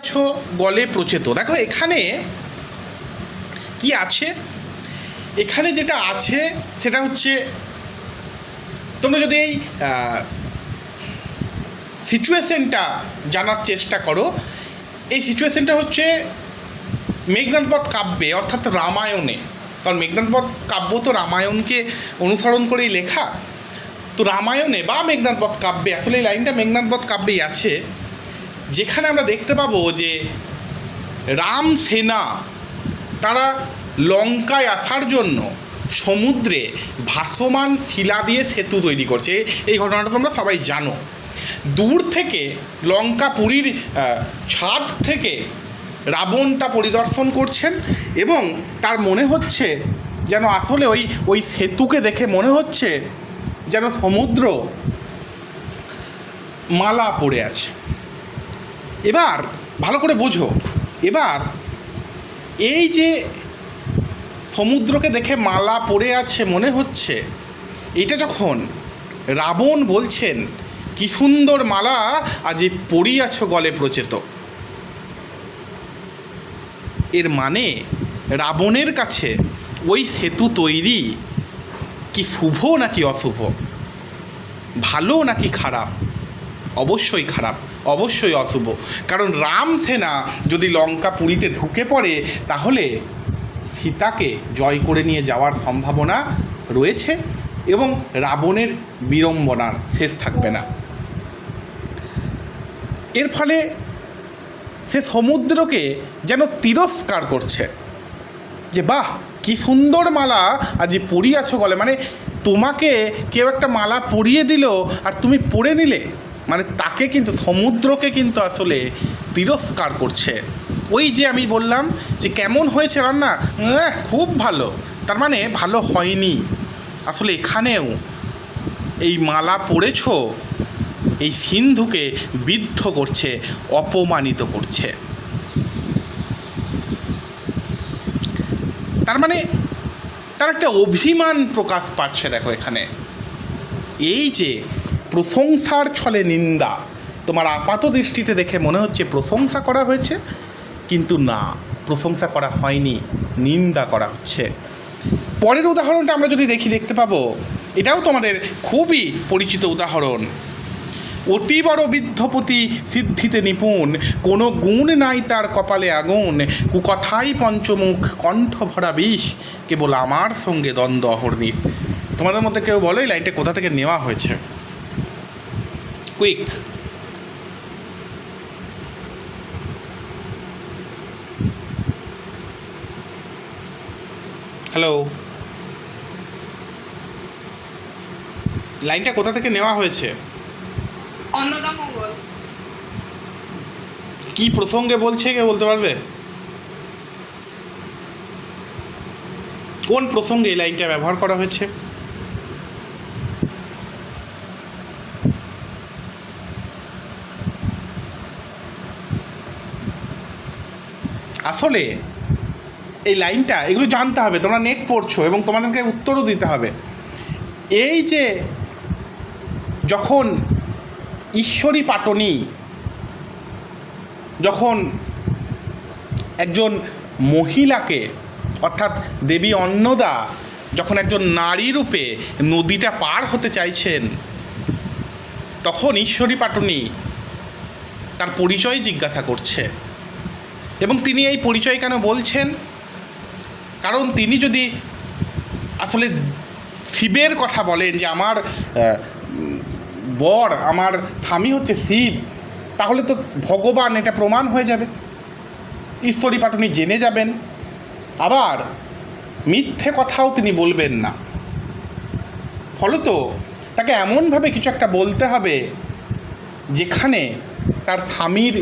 আছো গলে প্রচেত। দেখো এখানে কি আছে, এখানে যেটা আছে সেটা হচ্ছে, তোমরা যদি এই সিচুয়েশনটা জানার চেষ্টা করো, এই সিচুয়েশনটা হচ্ছে মেঘনাদবধ কাব্যে অর্থাৎ রামায়ণে, কারণ মেঘনাদবধ কাব্য তো রামায়ণকে অনুসরণ করেই লেখা, তো রামায়ণে বা মেঘনাদবধ কাব্যে, আসলে এই লাইনটা মেঘনাদবধ কাব্যেই আছে, যেখানে আমরা দেখতে পাবো যে রাম সেনা তারা লঙ্কায় আসার জন্য সমুদ্রে ভাসমান শিলা দিয়ে সেতু তৈরি করছে। এই ঘটনাটা তোমরা সবাই জানো। দূর থেকে লঙ্কাপুরীর ছাদ থেকে রাবণ তা পরিদর্শন করছেন এবং তার মনে হচ্ছে যেন আসলে ওই সেতুকে দেখে মনে হচ্ছে যেন সমুদ্র মালা পড়ে আছে। এবার ভালো করে বোঝো, এবার এই যে সমুদ্রকে দেখে মালা পড়ে আছে মনে হচ্ছে, এটা যখন রাবণ বলছেন কি সুন্দর মালা আজ পরিয়াছ গলে প্রচেত, এর মানে রাবণের কাছে ওই সেতু তৈরি কি শুভ নাকি অশুভ, ভালো নাকি খারাপ? অবশ্যই খারাপ, অবশ্যই অশুভ। কারণ রাম সেনা যদি লঙ্কা পুরীতে ঢুকে পড়ে তাহলে সীতাকে জয় করে নিয়ে যাওয়ার সম্ভাবনা রয়েছে এবং রাবণের বিড়ম্বনার শেষ থাকবে না। এর ফলে সে সমুদ্রকে যেন তিরস্কার করছে যে বাহ কি সুন্দর মালা আজ পরিয়াছ গলে, মানে তোমাকে কেউ একটা মালা পরিয়ে দিল আর তুমি পরে নিলে, মানে তাকে কিন্তু সমুদ্রকে কিন্তু আসলে তিরস্কার করছে। ওই যে আমি বললাম যে কেমন হয়েছে রান্না, খুব ভালো, তার মানে ভালো হয়নি। আসলে এখানেও এই মালা পরেছ এই সিন্ধুকে বিদ্ধ করছে, অপমানিত করছে। তার মানে তার একটা অভিমান প্রকাশ পাচ্ছে। দেখো এখানে এই যে প্রশংসার ছলে নিন্দা, তোমার আপাত দৃষ্টিতে দেখে মনে হচ্ছে প্রশংসা করা হয়েছে, কিন্তু না, প্রশংসা করা হয়নি, নিন্দা করা হচ্ছে। পরের উদাহরণটা আমরা যদি দেখতে পাবো, এটাও তোমাদের খুবই পরিচিত উদাহরণ। অতি বড় বৃদ্ধপতি সিদ্ধিতে নিপুণ, কোনো গুণ নাই তার কপালে আগুন, কুকথাই পঞ্চমুখ কণ্ঠ ভরা বিষ, কেবল আমার সঙ্গে দ্বন্দ্ব অহর্নিশ। তোমাদের মধ্যে কেউ বলো এই লাইনটা কোথা থেকে নেওয়া হয়েছে? কুইক। হ্যালো, লাইনটা কোথা থেকে নেওয়া হয়েছে? অন্নদামঙ্গল। কি প্রসঙ্গে বলছে কেউ বলতে পারবে? কোন প্রসঙ্গে এই লাইনটা ব্যবহার করা হয়েছে? আসলে এই লাইনটা, এগুলো জানতে হবে, তোমরা নেট পড়ছো এবং তোমাদেরকে উত্তরও দিতে হবে। এই যে যখন ঈশ্বরী পাটনি, যখন একজন মহিলাকে অর্থাৎ দেবী অন্নদা যখন একজন নারী রূপে নদীটা পার হতে চাইছেন, তখন ঈশ্বরী পাটনি তার পরিচয় জিজ্ঞাসা করছে এবং তিনি এই পরিচয় কেন বলছেন? কারণ তিনি যদি আসলে শিবের কথা বলেন যে আমার বর, আমার স্বামী হচ্ছে শিব, তাহলে তো ভগবান এটা প্রমাণ হয়ে যাবে, ঈশ্বরী পাটনি জেনে যাবেন। আবার মিথ্যে কথাও তিনি বলবেন না, ফলত তাকে এমনভাবে কিছু একটা বলতে হবে যেখানে তার স্বামীর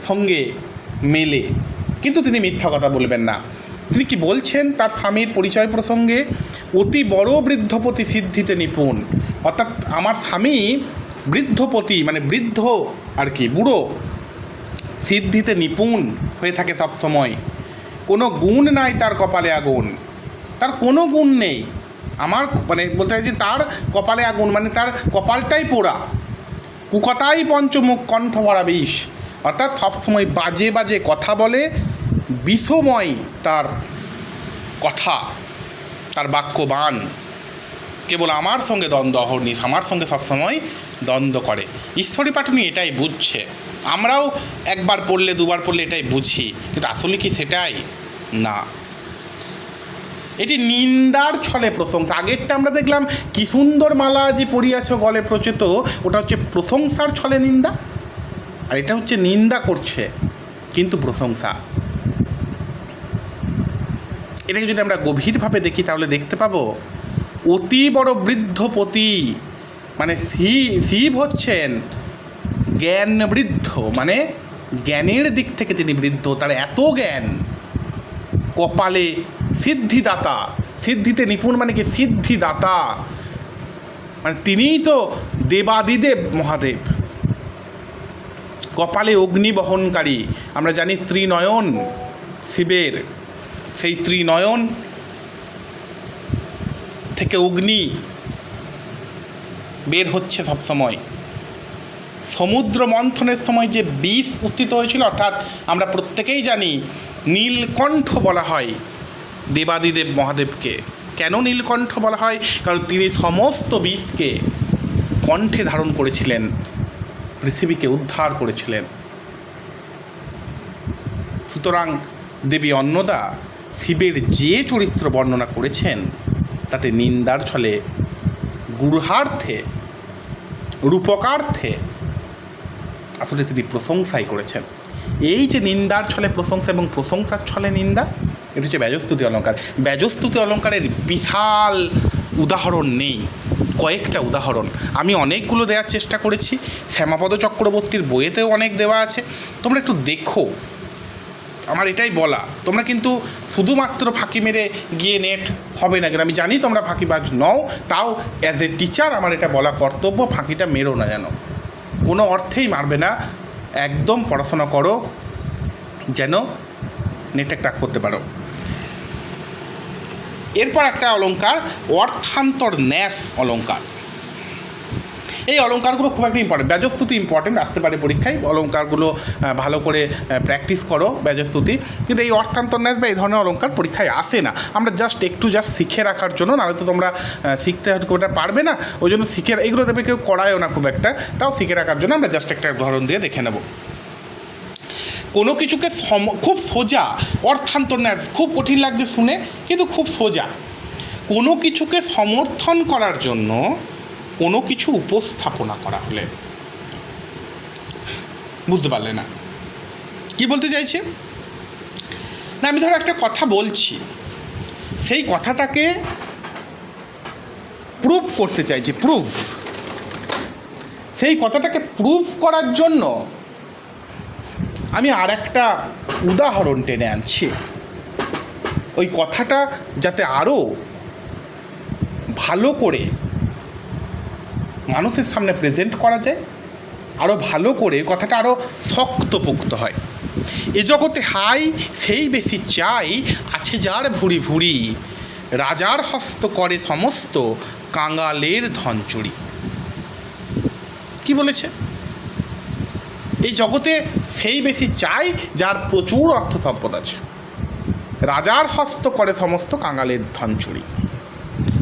সঙ্গে মেলে, কিন্তু তিনি মিথ্যা কথা বলবেন না। তিনি কি বলছেন তার স্বামীর পরিচয় প্রসঙ্গে? অতি বড় বৃদ্ধপতি সিদ্ধিতে নিপুণ, অর্থাৎ আমার স্বামী বৃদ্ধপতি মানে বৃদ্ধ আর কি, বুড়ো, সিদ্ধিতে নিপুণ হয়ে থাকে সবসময়। কোনো গুণ নাই তার কপালে আগুন, তার কোনো গুণ নেই। আমার মানে বলতে চাই যে তার কপালে আগুন মানে তার কপালটাই পোড়া। কুকথাই পঞ্চমুখ কণ্ঠ ভরা বিষ, অর্থাৎ সবসময় বাজে বাজে কথা বলে, বিষময় তার কথা, তার বাক্যবাণ, কেবল আমার সঙ্গে দ্বন্দ্ব অহর্নিশ, আমার সঙ্গে সবসময় দ্বন্দ্ব করে। ঈশ্বরী পাটুনি এটাই বুঝছে। আমরাও একবার পড়লে দুবার পড়লে এটাই বুঝি, কিন্তু আসলে কি সেটাই না। এটি নিন্দার ছলে প্রশংসা। আগেরটা আমরা দেখলাম কি সুন্দর মালা যে পড়িয়াছ গলে প্রচেত, ওটা হচ্ছে প্রশংসার ছলে নিন্দা, আর এটা হচ্ছে নিন্দা করছে কিন্তু প্রশংসা। এটাকে যদি আমরা গভীরভাবে দেখি তাহলে দেখতে পাবো অতি বড় বৃদ্ধপতি, মানে শিব হচ্ছেন জ্ঞান বৃদ্ধ, মানে জ্ঞানের দিক থেকে তিনি বৃদ্ধ, তার এত জ্ঞান। কপালে সিদ্ধিদাতা, সিদ্ধিতে নিপুণ মানে কি সিদ্ধিদাতা, মানে তিনিই তো দেবাদিদেব মহাদেব। কপালে অগ্নি বহনকারী, আমরা জানি ত্রিনয়ন শিবের, সেই ত্রিনয়ন থেকে অগ্নি বের হচ্ছে সবসময়। সমুদ্র মন্থনের সময় যে বিষ উত্থিত হয়েছিল, অর্থাৎ আমরা প্রত্যেকেই জানি নীলকণ্ঠ বলা হয় দেবাদিদেব মহাদেবকে। কেন নীলকণ্ঠ বলা হয়? কারণ তিনি সমস্ত বিষকে কণ্ঠে ধারণ করেছিলেন, পৃথিবীকে উদ্ধার করেছিলেন। সুতরাং দেবী অন্নদা শিবের যে চরিত্র বর্ণনা করেছেন তাতে নিন্দার ছলে, গূঢ়ার্থে, রূপকার্থে আসলে তিনি প্রশংসাই করেছেন। এই যে নিন্দার ছলে প্রশংসা এবং প্রশংসার ছলে নিন্দা, এটা হচ্ছে ব্যাজস্তুতি অলঙ্কার। ব্যাজস্তুতি অলঙ্কারের বিশাল উদাহরণ নেই, কয়েকটা উদাহরণ আমি অনেকগুলো দেওয়ার চেষ্টা করেছি। শ্যামাপদ চক্রবর্তীর বইয়েতেও অনেক দেওয়া আছে, তোমরা একটু দেখো। আমার এটাই বলা, তোমরা কিন্তু শুধুমাত্র ফাঁকি মেরে গিয়ে নেট হবে না, কিন্তু আমি জানি তোমরা ফাঁকিবাজ নও, তাও অ্যাজ এ টিচার আমার এটা বলা কর্তব্য, ফাঁকিটা মেরো না যেন, কোনো অর্থেই মারবে না। একদম পড়াশোনা করো যেন নেটে ক্র্যাক করতে পারো। এরপর একটা অলঙ্কার অর্থান্তর ন্যাস অলঙ্কার। এই অলঙ্কারগুলো খুব একটা ইম্পর্টেন্ট, ব্যাজস্তুতি ইম্পর্টেন্ট, আসতে পারে পরীক্ষায়। অলঙ্কারগুলো ভালো করে প্র্যাকটিস করো ব্যাজস্তুতি, কিন্তু এই অর্থান্তর ন্যাস বা এই ধরনের অলঙ্কার পরীক্ষায় আসে না। আমরা জাস্ট শিখে রাখার জন্য, নাহলে তো তোমরা শিখতে ওটা পারবে না, ওই জন্য শিখে, এইগুলো দেবে কেউ করায়ও না খুব একটা, তাও শিখে রাখার জন্য আমরা জাস্ট একটা উদাহরণ দিয়ে দেখে নেব। কোনো কিছুকে খুব সোজা, অর্থান্তর ন্যাস খুব কঠিন লাগছে শুনে, কিন্তু খুব সোজা। কোনো কিছুকে সমর্থন করার জন্য কোনো কিছু উপস্থাপনা করা হলে, বুঝতে পারলে না কি বলতে চাইছে? না, আমি ধরো একটা কথা বলছি, সেই কথাটাকে প্রুফ করতে চাইছি, প্রুফ, সেই কথাটাকে প্রুফ করার জন্য আমি আর একটা উদাহরণ টেনে আনছি, ওই কথাটা যাতে আরও ভালো করে মানুষের সামনে প্রেজেন্ট করা যায়, আরও ভালো করে কথাটা আরও শক্তপোক্ত হয়। এ জগতে হাই সেই বেশি চাই, আছে যার ভুরি ভুরি, রাজার হস্ত করে সমস্ত কাঙালের ধন চুরি। কি বলেছে? এই জগতে সেই বেশি চাই যার প্রচুর অর্থ সম্পদ আছে, রাজার হস্ত করে সমস্ত কাঙালের ধন চুরি।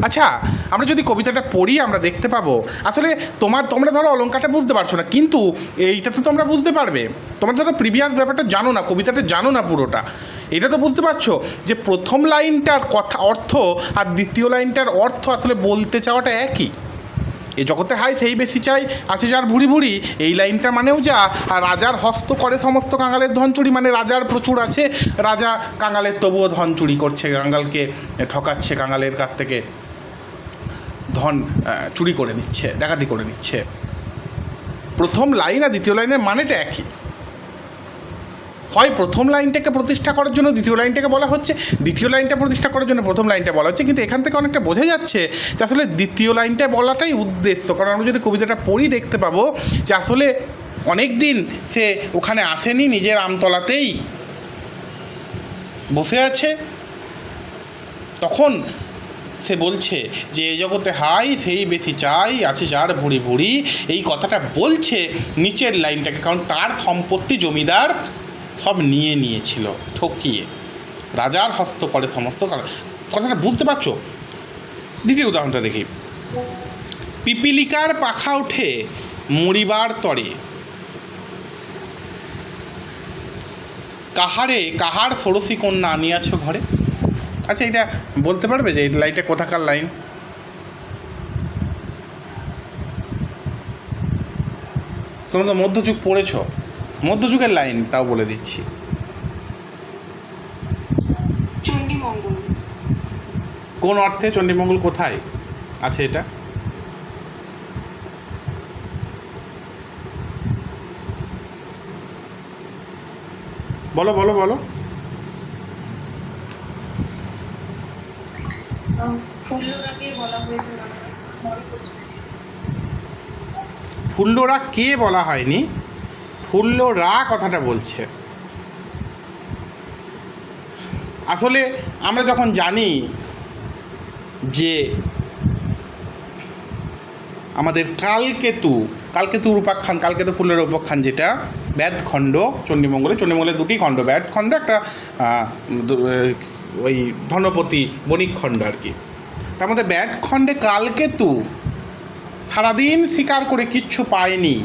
আচ্ছা, আমরা যদি কবিতাটা পড়ি আমরা দেখতে পাবো, আসলে তোমরা ধরো অলঙ্কারটা বুঝতে পারছো না, কিন্তু এইটা তো তোমরা বুঝতে পারবে। তোমরা ধরো প্রিভিয়াস ব্যাপারটা জানো না, কবিতাটা জানো না পুরোটা, এটা তো বুঝতে পারছো যে প্রথম লাইনটার কথা অর্থ আর দ্বিতীয় লাইনটার অর্থ আসলে বলতে চাওয়াটা একই। এই জগতে হাই সেই বেশি চাই, আছে যার ভুরি ভুরি, এই লাইনটা মানেও যা, আর রাজার হস্ত করে সমস্ত কাঙালের ধন চুরি, মানে রাজার প্রচুর আছে, রাজা কাঙালের তবুও ধন চুরি করছে, কাঙালকে ঠকাচ্ছে, কাঙালের কাছ থেকে ধন চুরি করে নিচ্ছে, ডাকাতি করে নিচ্ছে। প্রথম লাইন আর দ্বিতীয় লাইনের মানেটা একই। হয় প্রথম লাইনটাকে প্রতিষ্ঠা করার জন্য দ্বিতীয় লাইনটাকে বলা হচ্ছে, দ্বিতীয় লাইনটা প্রতিষ্ঠা করার জন্য প্রথম লাইনটা বলা হচ্ছে, কিন্তু এখান থেকে অনেকটা বোঝা যাচ্ছে যে আসলে দ্বিতীয় লাইনটা বলাটাই উদ্দেশ্য। কারণ আমরা যদি কবিতাটা পড়ি দেখতে পাবো যে আসলে অনেক দিন সে ওখানে আসেনি, নিজের আমতলাতেই বসে আছে, তখন সে বলছে যে এ জগতে হাই সেই বেশি চাই, আছে যার ভুড়ি ভুড়ি, এই কথাটা বলছে নিচের লাইনটাকে, কারণ তার সম্পত্তি জমিদার সব নিয়ে নিয়েছিল ঠকিয়ে, রাজার হস্ত করে সমস্ত। কথাটা বুঝতে পারছো? দ্বিতীয় উদাহরণটা দেখি। পিপিলিকার পাখা ওঠে মরিবার তরে, কাহার ষোড়শী কন্যা আনিয়াছ ঘরে। আচ্ছা, এটা বলতে পারবে যে এই লাইনটা কোথাকার লাইন? তোমরা তো মধ্যযুগ পড়েছ, মধ্যযুগের লাইন, তাও বলে দিচ্ছি। কোন অর্থে চণ্ডীমঙ্গল কোথায় আছে এটা? বলো বলো বলো। ফুল্লরা কে বলা হয়নি, ফুল্লরা কথাটা বলছে। আসলে আমরা যখন জানি যে আমাদের কালকেতুর উপাখ্যান, কালকেতু ফুলের উপাখ্যান, যেটা ব্যাধখণ্ড চণ্ডীমঙ্গলে দুটি খণ্ড, ব্যাধখণ্ড একটা ওই ধনপতি বণিক খণ্ড আর কি। তার মধ্যে ব্যাধখণ্ডে কালকেতু সারাদিন শিকার করে কিচ্ছু পায়নি,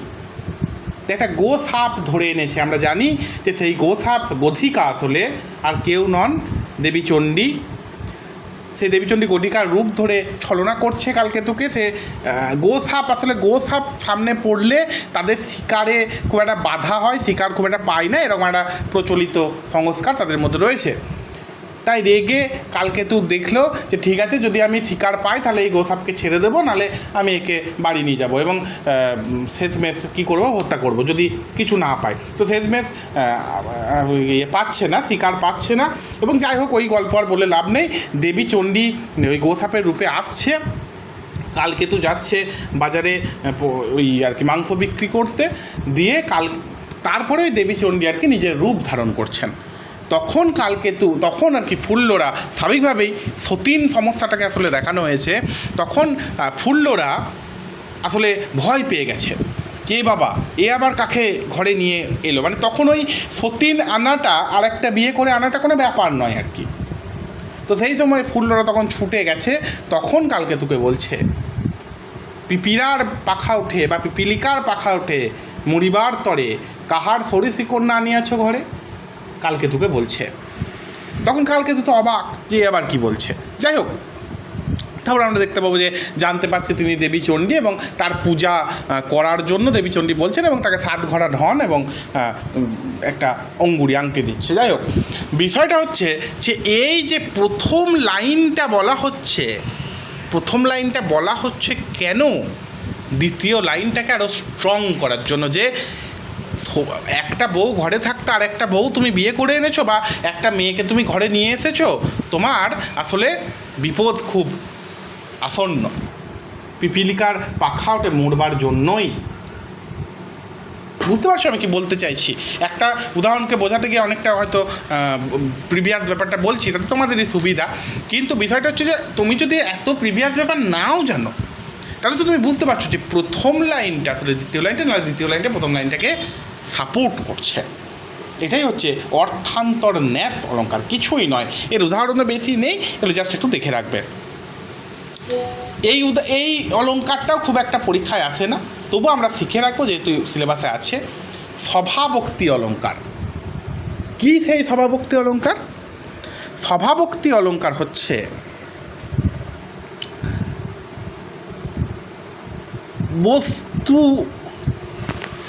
একটা গোসাপ ধরে এনেছে। আমরা জানি যে সেই গোসাপ গধিকা আসলে আর কেউ নন, দেবী চণ্ডী। সেই দেবীচণ্ডী গদিকার রূপ ধরে ছলনা করছে কালকেতুকে। সে গোসাপ সামনে পড়লে তাদের শিকারে খুব একটা বাধা হয়, শিকার খুব একটা পায় না, এরকম একটা প্রচলিত সংস্কার তাদের মধ্যে রয়েছে। তাই রেগে কালকেতু দেখলো যে ঠিক আছে, যদি আমি শিকার পাই তাহলে এই গোসাপকে ছেড়ে দেবো, নাহলে আমি একে বাড়ি নিয়ে যাবো এবং শেষমেশ কী করবো, হত্যা করবো যদি কিছু না পাই। তো শেষমেশ পাচ্ছে না, শিকার পাচ্ছে না, এবং যাই হোক ওই গল্প আর বলে লাভ নেই। দেবী চণ্ডী ওই গোসাপের রূপে আসছে, কালকেতু যাচ্ছে বাজারে ওই আর কি মাংস বিক্রি করতে, দিয়ে তারপরে ওই দেবী চণ্ডী আর কি নিজের রূপ ধারণ করছেন। তখন আর কি ফুল্লরা স্বাভাবিকভাবেই সতীন সমস্যাটাকে আসলে দেখানো হয়েছে। তখন ফুল্লরা আসলে ভয় পেয়ে গেছে, কে বাবা এ আবার কাকে ঘরে নিয়ে এলো, মানে তখন ওই সতীন আনাটা আর একটা বিয়ে করে আনাটা কোনো ব্যাপার নয় আর কি। তো সেই সময় ফুল্লরা তখন ছুটে গেছে। তখন কালকেতুকে বলছে পিপিলার পাখা ওঠে বা পিপিলিকার পাখা ওঠে মরিবার তরে, কাহার ষোড়শী কন্যা আনিয়াছ ঘরে। কালকেতুকে বলছে। তখন কালকেতু তো অবাক যে আবার কি বলছে। যাই হোক, তারপর আমরা দেখতে পাবো যে জানতে পারছে তিনি দেবী চণ্ডী, এবং তার পূজা করার জন্য দেবী চণ্ডী বলছেন, এবং তাকে 7 ঘড়া ধন এবং একটা অঙ্গুরি আংটি দিচ্ছে। যাই হোক, বিষয়টা হচ্ছে যে এই যে প্রথম লাইনটা বলা হচ্ছে কেন, দ্বিতীয় লাইনটাকে আরও স্ট্রং করার জন্য, যে একটা বউ ঘরে থাকতে আর একটা বউ তুমি বিয়ে করে এনেছো, বা একটা মেয়েকে তুমি ঘরে নিয়ে এসেছো, তোমার আসলে বিপদ খুব আসন্ন। পিপিলিকার পাখা ওঠে মরবার জন্যই। বুঝতে পারছো আমি কি বলতে চাইছি? একটা উদাহরণকে বোঝাতে গিয়ে অনেকটা হয়তো প্রিভিয়াস ব্যাপারটা বলছি, তাতে তোমাদেরই সুবিধা। কিন্তু বিষয়টা হচ্ছে যে তুমি যদি এত প্রিভিয়াস ব্যাপার নাও জানো, তাহলে তো তুমি বুঝতে পারছো যে প্রথম লাইনটা আসলে দ্বিতীয় লাইনটা, না দ্বিতীয় লাইনটা প্রথম লাইনটাকে সাপোর্ট করছে। এটাই হচ্ছে অর্থান্তর ন্যাস অলঙ্কার, কিছুই নয়। এর উদাহরণও বেশি নেই, এগুলো জাস্ট একটু দেখে রাখবে। এই অলঙ্কারটাও খুব একটা পরীক্ষায় আসে না, তবু আমরা শিখে রাখবো যেহেতু সিলেবাসে আছে। সভাবক্তি অলঙ্কার কি? সেই সভাবক্তি অলঙ্কার, সভাবক্তি অলঙ্কার হচ্ছে বস্তু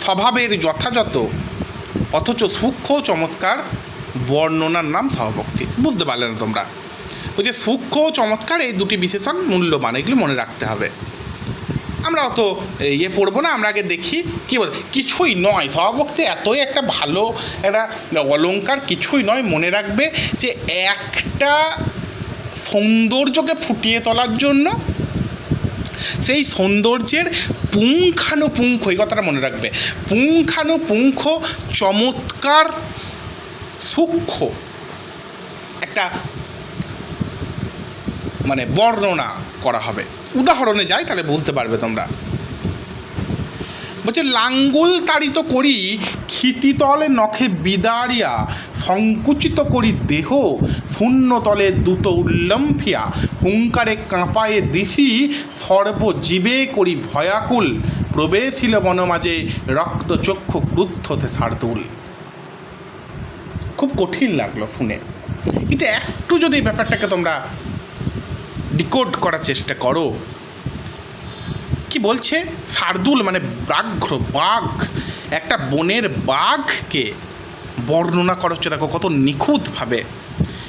স্বভাবের যথাযথ অথচ সূক্ষ্ম চমৎকার বর্ণনার নাম সভাবক্তি। বুঝতে পারলে না তোমরা? ওই যে সূক্ষ্ম চমৎকার, এই দুটি বিশেষণ মূল্যবান, এগুলো মনে রাখতে হবে। আমরা অত পড়বো না, আমরা আগে দেখি কী বল। কিছুই নয়, সভাবক্তি এতই একটা ভালো একটা অলঙ্কার, কিছুই নয়। মনে রাখবে যে একটা সৌন্দর্যকে ফুটিয়ে তোলার জন্য সেই সৌন্দর্যের পুঙ্খানুপুঙ্খ, এই কথাটা মনে রাখবে, পুঙ্খানুপুঙ্খ চমৎকার সূক্ষ্ম একটা মানে বর্ণনা করা হবে। উদাহরণে যাই, তাহলে বুঝতে পারবে তোমরা। বলছে, লাঙ্গুল তাড়িত করি ক্ষিতিতলে নখে বিদারিয়া, সংকুচিত করি দেহ শূন্যতলে দ্রুত উল্লম্ফিয়া, হুঙ্কারে কাঁপায়ে দিশি সর্বজীবে করি ভয়াকুল, প্রবেশিল বন মাঝে রক্তচক্ষু ক্রুদ্ধ সে শার্দুল। খুব কঠিন লাগলো শুনে, কিন্তু একটু যদি ব্যাপারটাকে তোমরা ডিকোড করার চেষ্টা করো। কি বলছে? শার্দুল মানে ব্যাঘ্র, বাঘ, একটা বনের বাঘকে বর্ণনা করা হচ্ছে। দেখো কত নিখুঁতভাবে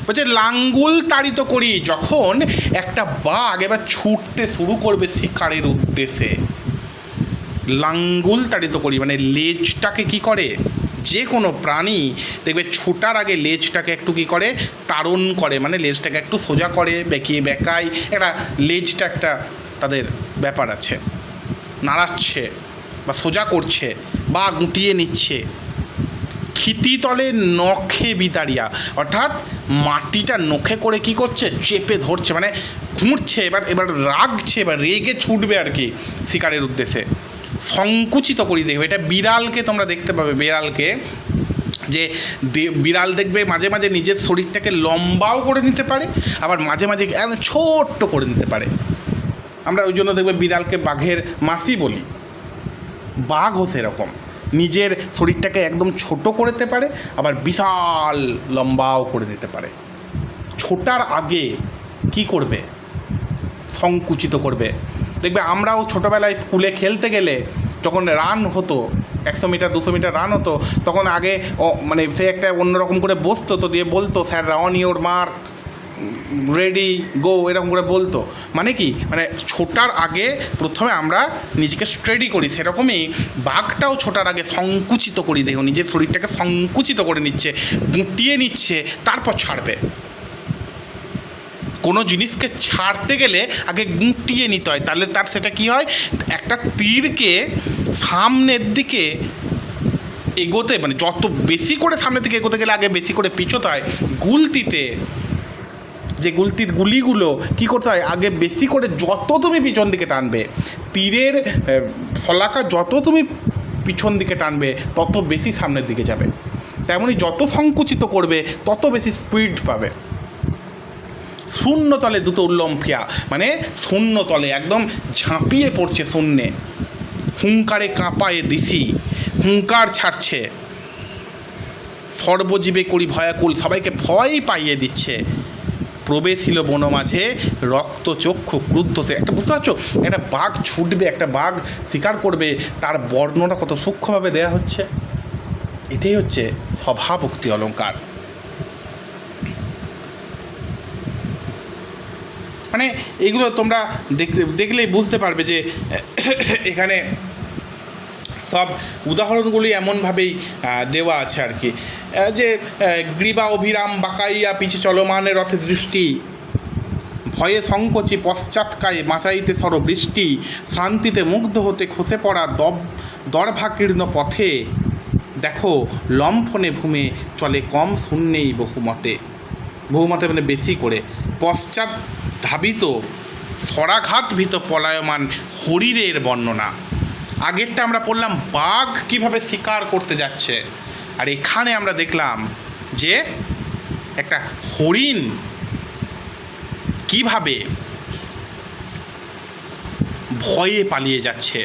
বলছে, লাঙ্গুল তাড়িত করি, যখন একটা বাঘ এবার ছুটতে শুরু করবে শিকারের উদ্দেশ্যে, লাঙ্গুল তাড়িত করি মানে লেজটাকে কি করে, যে কোনো প্রাণী দেখবে ছোটার আগে লেজটাকে একটু কী করে, তাড়ন করে, মানে লেজটাকে একটু সোজা করে, বেঁকিয়ে বেঁকায়, একটা লেজটা একটা তাদের ব্যাপার আছে, নাড়াচ্ছে বা সোজা করছে বা গুটিয়ে নিচ্ছে। ক্ষিতিতলে নখে বিতাড়িয়া, অর্থাৎ মাটিটা নখে করে কি করছে, চেপে ধরছে, মানে ঘুরছে, এবার রাগছে, এবার রেগে ছুটবে আর কি শিকারের উদ্দেশ্যে। সংকুচিত করি দেখবে, এটা বিড়ালকে তোমরা দেখতে পাবে, বিড়ালকে যে বিড়াল দেখবে মাঝে মাঝে নিজের শরীরটাকে লম্বাও করে নিতে পারে, আবার মাঝে মাঝে একদম ছোট্ট করে নিতে পারে। আমরা ওই জন্য দেখবে বিড়ালকে বাঘের মাসি বলি। বাঘও সেরকম নিজের শরীরটাকে একদম ছোট করতে পারে, আবার বিশাল লম্বাও করে দিতে পারে। ছোটার আগে কি করবে, সংকুচিত করবে। দেখবে আমরাও ছোটোবেলায় স্কুলে খেলতে গেলে যখন রান হতো, 100 মিটার 200 মিটার রান হতো, তখন আগে মানে সে একটা অন্যরকম করে বসতো, তো দিয়ে বলতো, sir on your mark ready go, এরকম করে বলতো। মানে কি, মানে ছোটার আগে প্রথমে আমরা নিজেকে স্টেডি করি, সেরকমই বাঘটাও ছোটার আগে সংকুচিত করি, দেখো নিজের শরীরটাকে সংকুচিত করে নিচ্ছে, গুটিয়ে নিচ্ছে, তারপর ছাড়বে। কোনো জিনিসকে ছাড়তে গেলে আগে গুটিয়ে নিতে হয়, তাহলে তার সেটা কি হয়, একটা তীরকে সামনের দিকে এগোতে, মানে যত বেশি করে সামনের দিকে এগোতে গেলে আগে বেশি করে পিছোতে হয়। গুলতিতে যে গুলতির গুলিগুলো কী করতে হয়, আগে বেশি করে যত তুমি পিছন দিকে টানবে, তীরের ফলাকা যত তুমি পিছন দিকে টানবে তত বেশি সামনের দিকে যাবে। তেমনই যত সংকুচিত করবে তত বেশি স্পিড পাবে। শূন্যতলে দ্রুত উল্লম্ফিয়া মানে শূন্যতলে একদম ঝাঁপিয়ে পড়ছে শূন্যে, হুঙ্কারে কাঁপায়ে দিশি, হুঙ্কার ছাড়ছে, সর্বজীবে করি ভয়াকুল, সবাইকে ভয় পাইয়ে দিচ্ছে। প্রবেশিল বন মাঝে রক্তচক্ষু ক্রুদ্ধ সে, একটা বুঝতে পারছো, একটা বাঘ ছুটবে, একটা বাঘ শিকার করবে, তার বর্ণনা কত সূক্ষ্মভাবে দেয়া হচ্ছে। এটাই হচ্ছে স্বভাবোক্তি অলঙ্কার। মানে এগুলো তোমরা দেখলেই বুঝতে পারবে যে এখানে সব উদাহরণগুলি এমনভাবেই দেওয়া আছে আর কি, যে গ্রীবা অভিরাম বাঁকাইয়া পিছে চলমানের রথে দৃষ্টি, ভয়ে সংকোচে পশ্চাৎকায়ে বাঁচাইতে সরবৃষ্টি, শ্রান্তিতে মুগ্ধ হতে খসে পড়া দর্ভাকীর্ণ পথে, দেখো লম্ফনে ভূমে চলে কম শূন্যেই বহুমতে, বহুমতে মানে বেশি করে, পশ্চাৎ ধাবিত সরাঘাতভীত পলায়মান হরিণের বর্ণনা। আগেরটা আমরা পড়লাম বাঘ কিভাবে শিকার করতে যাচ্ছে, আর এখানে আমরা দেখলাম যে একটা হরিণ কিভাবে ভয়ে পালিয়ে যাচ্ছে।